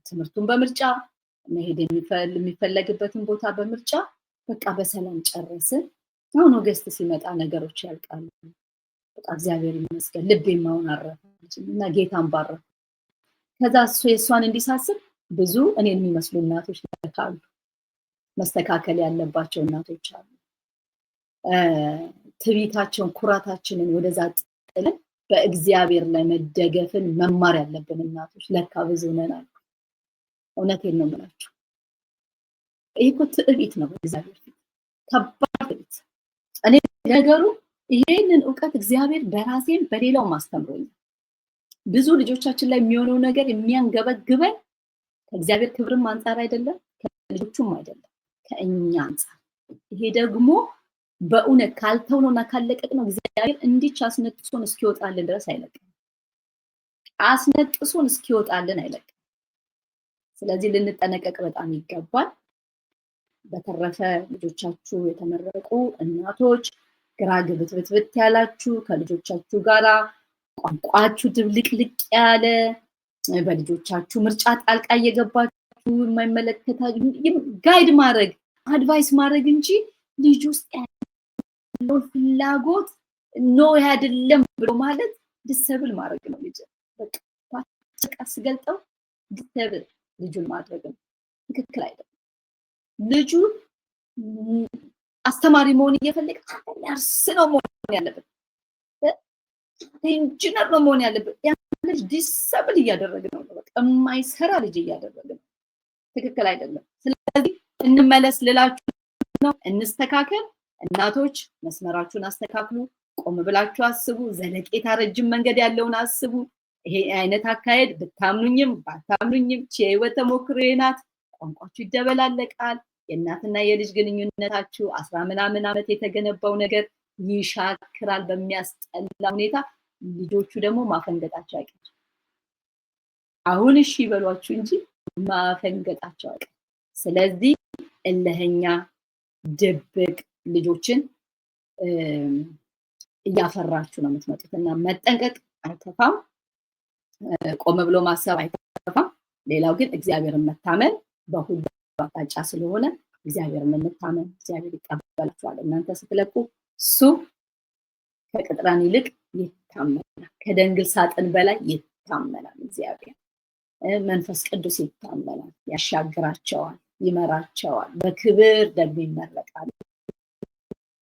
ትምህርቱን በምርጫ መሄድ የሚፈለግበትን ቦታ በምርጫ በቃ በሰላም ጨረስን። አሁን ኦገስት ሲመጣ ነገሮች ያልቃሉ። በቃ እግዚአብሔር ይመስገን ልቤም አሁን አረፈች እና ጌታን ባረከ። ከዛ እሷን እንዲሳስብ ብዙ እኔን የሚመስሉ እናቶች ካሉ መስተካከል ያለባቸው እናቶች አሉ። ትዕቢታቸውን ኩራታችንን ወደዛ ጥለን በእግዚአብሔር ላይ መደገፍን መማር ያለብን እናቶች ለካ ብዙ ነን አሉ። እውነቴን ነው የምላችሁ። ይሄ እኮ ትዕቢት ነው በእግዚአብሔር ፊት፣ ከባድ ትዕቢት። እኔ ነገሩ ይሄንን ዕውቀት እግዚአብሔር በራሴም በሌላው ማስተምሮኛል። ብዙ ልጆቻችን ላይ የሚሆነው ነገር የሚያንገበግበን ከእግዚአብሔር ክብርም አንፃር አይደለም፣ ከልጆቹም አይደለም፣ ከእኛ አንፃር። ይሄ ደግሞ በእውነት ካልተውነውና ካለቀቅነው እግዚአብሔር እንዲች አስነጥሶን እስኪወጣልን ድረስ አይለቅም። አስነጥሶን እስኪወጣልን አይለቅም። ስለዚህ ልንጠነቀቅ በጣም ይገባል። በተረፈ ልጆቻችሁ የተመረቁ እናቶች ግራ ግብትብት ያላችሁ ከልጆቻችሁ ጋራ ቋንቋችሁ ድብልቅልቅ ያለ በልጆቻችሁ ምርጫ ጣልቃ እየገባችሁ የማይመለከታችሁ ጋይድ ማድረግ አድቫይስ ማድረግ እንጂ ልጅ ውስጥ ያለው ፍላጎት ኖ አይደለም ብሎ ማለት ዲሰብል ማድረግ ነው። ልጅ በቃ ስገልጠው ዲሰብል ልጁን ማድረግ ነው። ትክክል አይደለም። ልጁ አስተማሪ መሆን እየፈለገ ነርስ ነው መሆን ያለበት፣ ኢንጂነር ነው መሆን ያለበት። ያ ልጅ ዲሰብል እያደረገ ነው። በቃ የማይሰራ ልጅ እያደረገ ነው። ትክክል አይደለም። ስለዚህ እንመለስ ልላችሁ ነው። እንስተካከል። እናቶች መስመራችሁን አስተካክሉ። ቆም ብላችሁ አስቡ። ዘለቄታ ረጅም መንገድ ያለውን አስቡ። ይሄ አይነት አካሄድ ብታምኑኝም ባታምኑኝም የህይወት ተሞክሮ ናት። ቋንቋችሁ ይደበላለቃል። የእናትና የልጅ ግንኙነታችሁ 10 ምናምን ዓመት የተገነባው ነገር ይሻክራል በሚያስጠላ ሁኔታ። ልጆቹ ደግሞ ማፈንገጣቸው አይቀርም። አሁን እሺ ይበሏችሁ እንጂ ማፈንገጣቸው አይቀርም። ስለዚህ እልህኛ ድብቅ ልጆችን እያፈራችሁ ነው የምትመጡት እና መጠንቀቅ አይከፋም። ቆም ብሎ ማሰብ አይከፋም። ሌላው ግን እግዚአብሔርን መታመን በሁሉ አቅጣጫ ስለሆነ እግዚአብሔርን እንታመን። እግዚአብሔር ይቀበላችኋል። እናንተ ስትለቁ እሱ ከቅጥራን ይልቅ ይታመናል። ከደንግል ሳጥን በላይ ይታመናል። እግዚአብሔር መንፈስ ቅዱስ ይታመናል። ያሻግራቸዋል፣ ይመራቸዋል፣ በክብር ደግሞ ይመረቃሉ።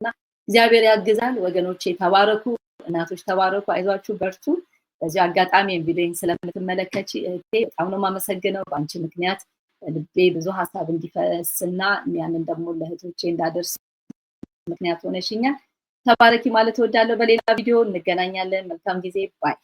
እና እግዚአብሔር ያግዛል። ወገኖቼ ተባረኩ፣ እናቶች ተባረኩ፣ አይዟችሁ፣ በርቱ። በዚህ አጋጣሚ ቪዲዮን ስለምትመለከቺ እህቴ በጣም ነው የማመሰግነው። በአንቺ ምክንያት ልቤ ብዙ ሀሳብ እንዲፈስና ያንን ደግሞ ለእህቶቼ እንዳደርስ ምክንያት ሆነሽኛል። ተባረኪ ማለት እወዳለሁ። በሌላ ቪዲዮ እንገናኛለን። መልካም ጊዜ። ባይ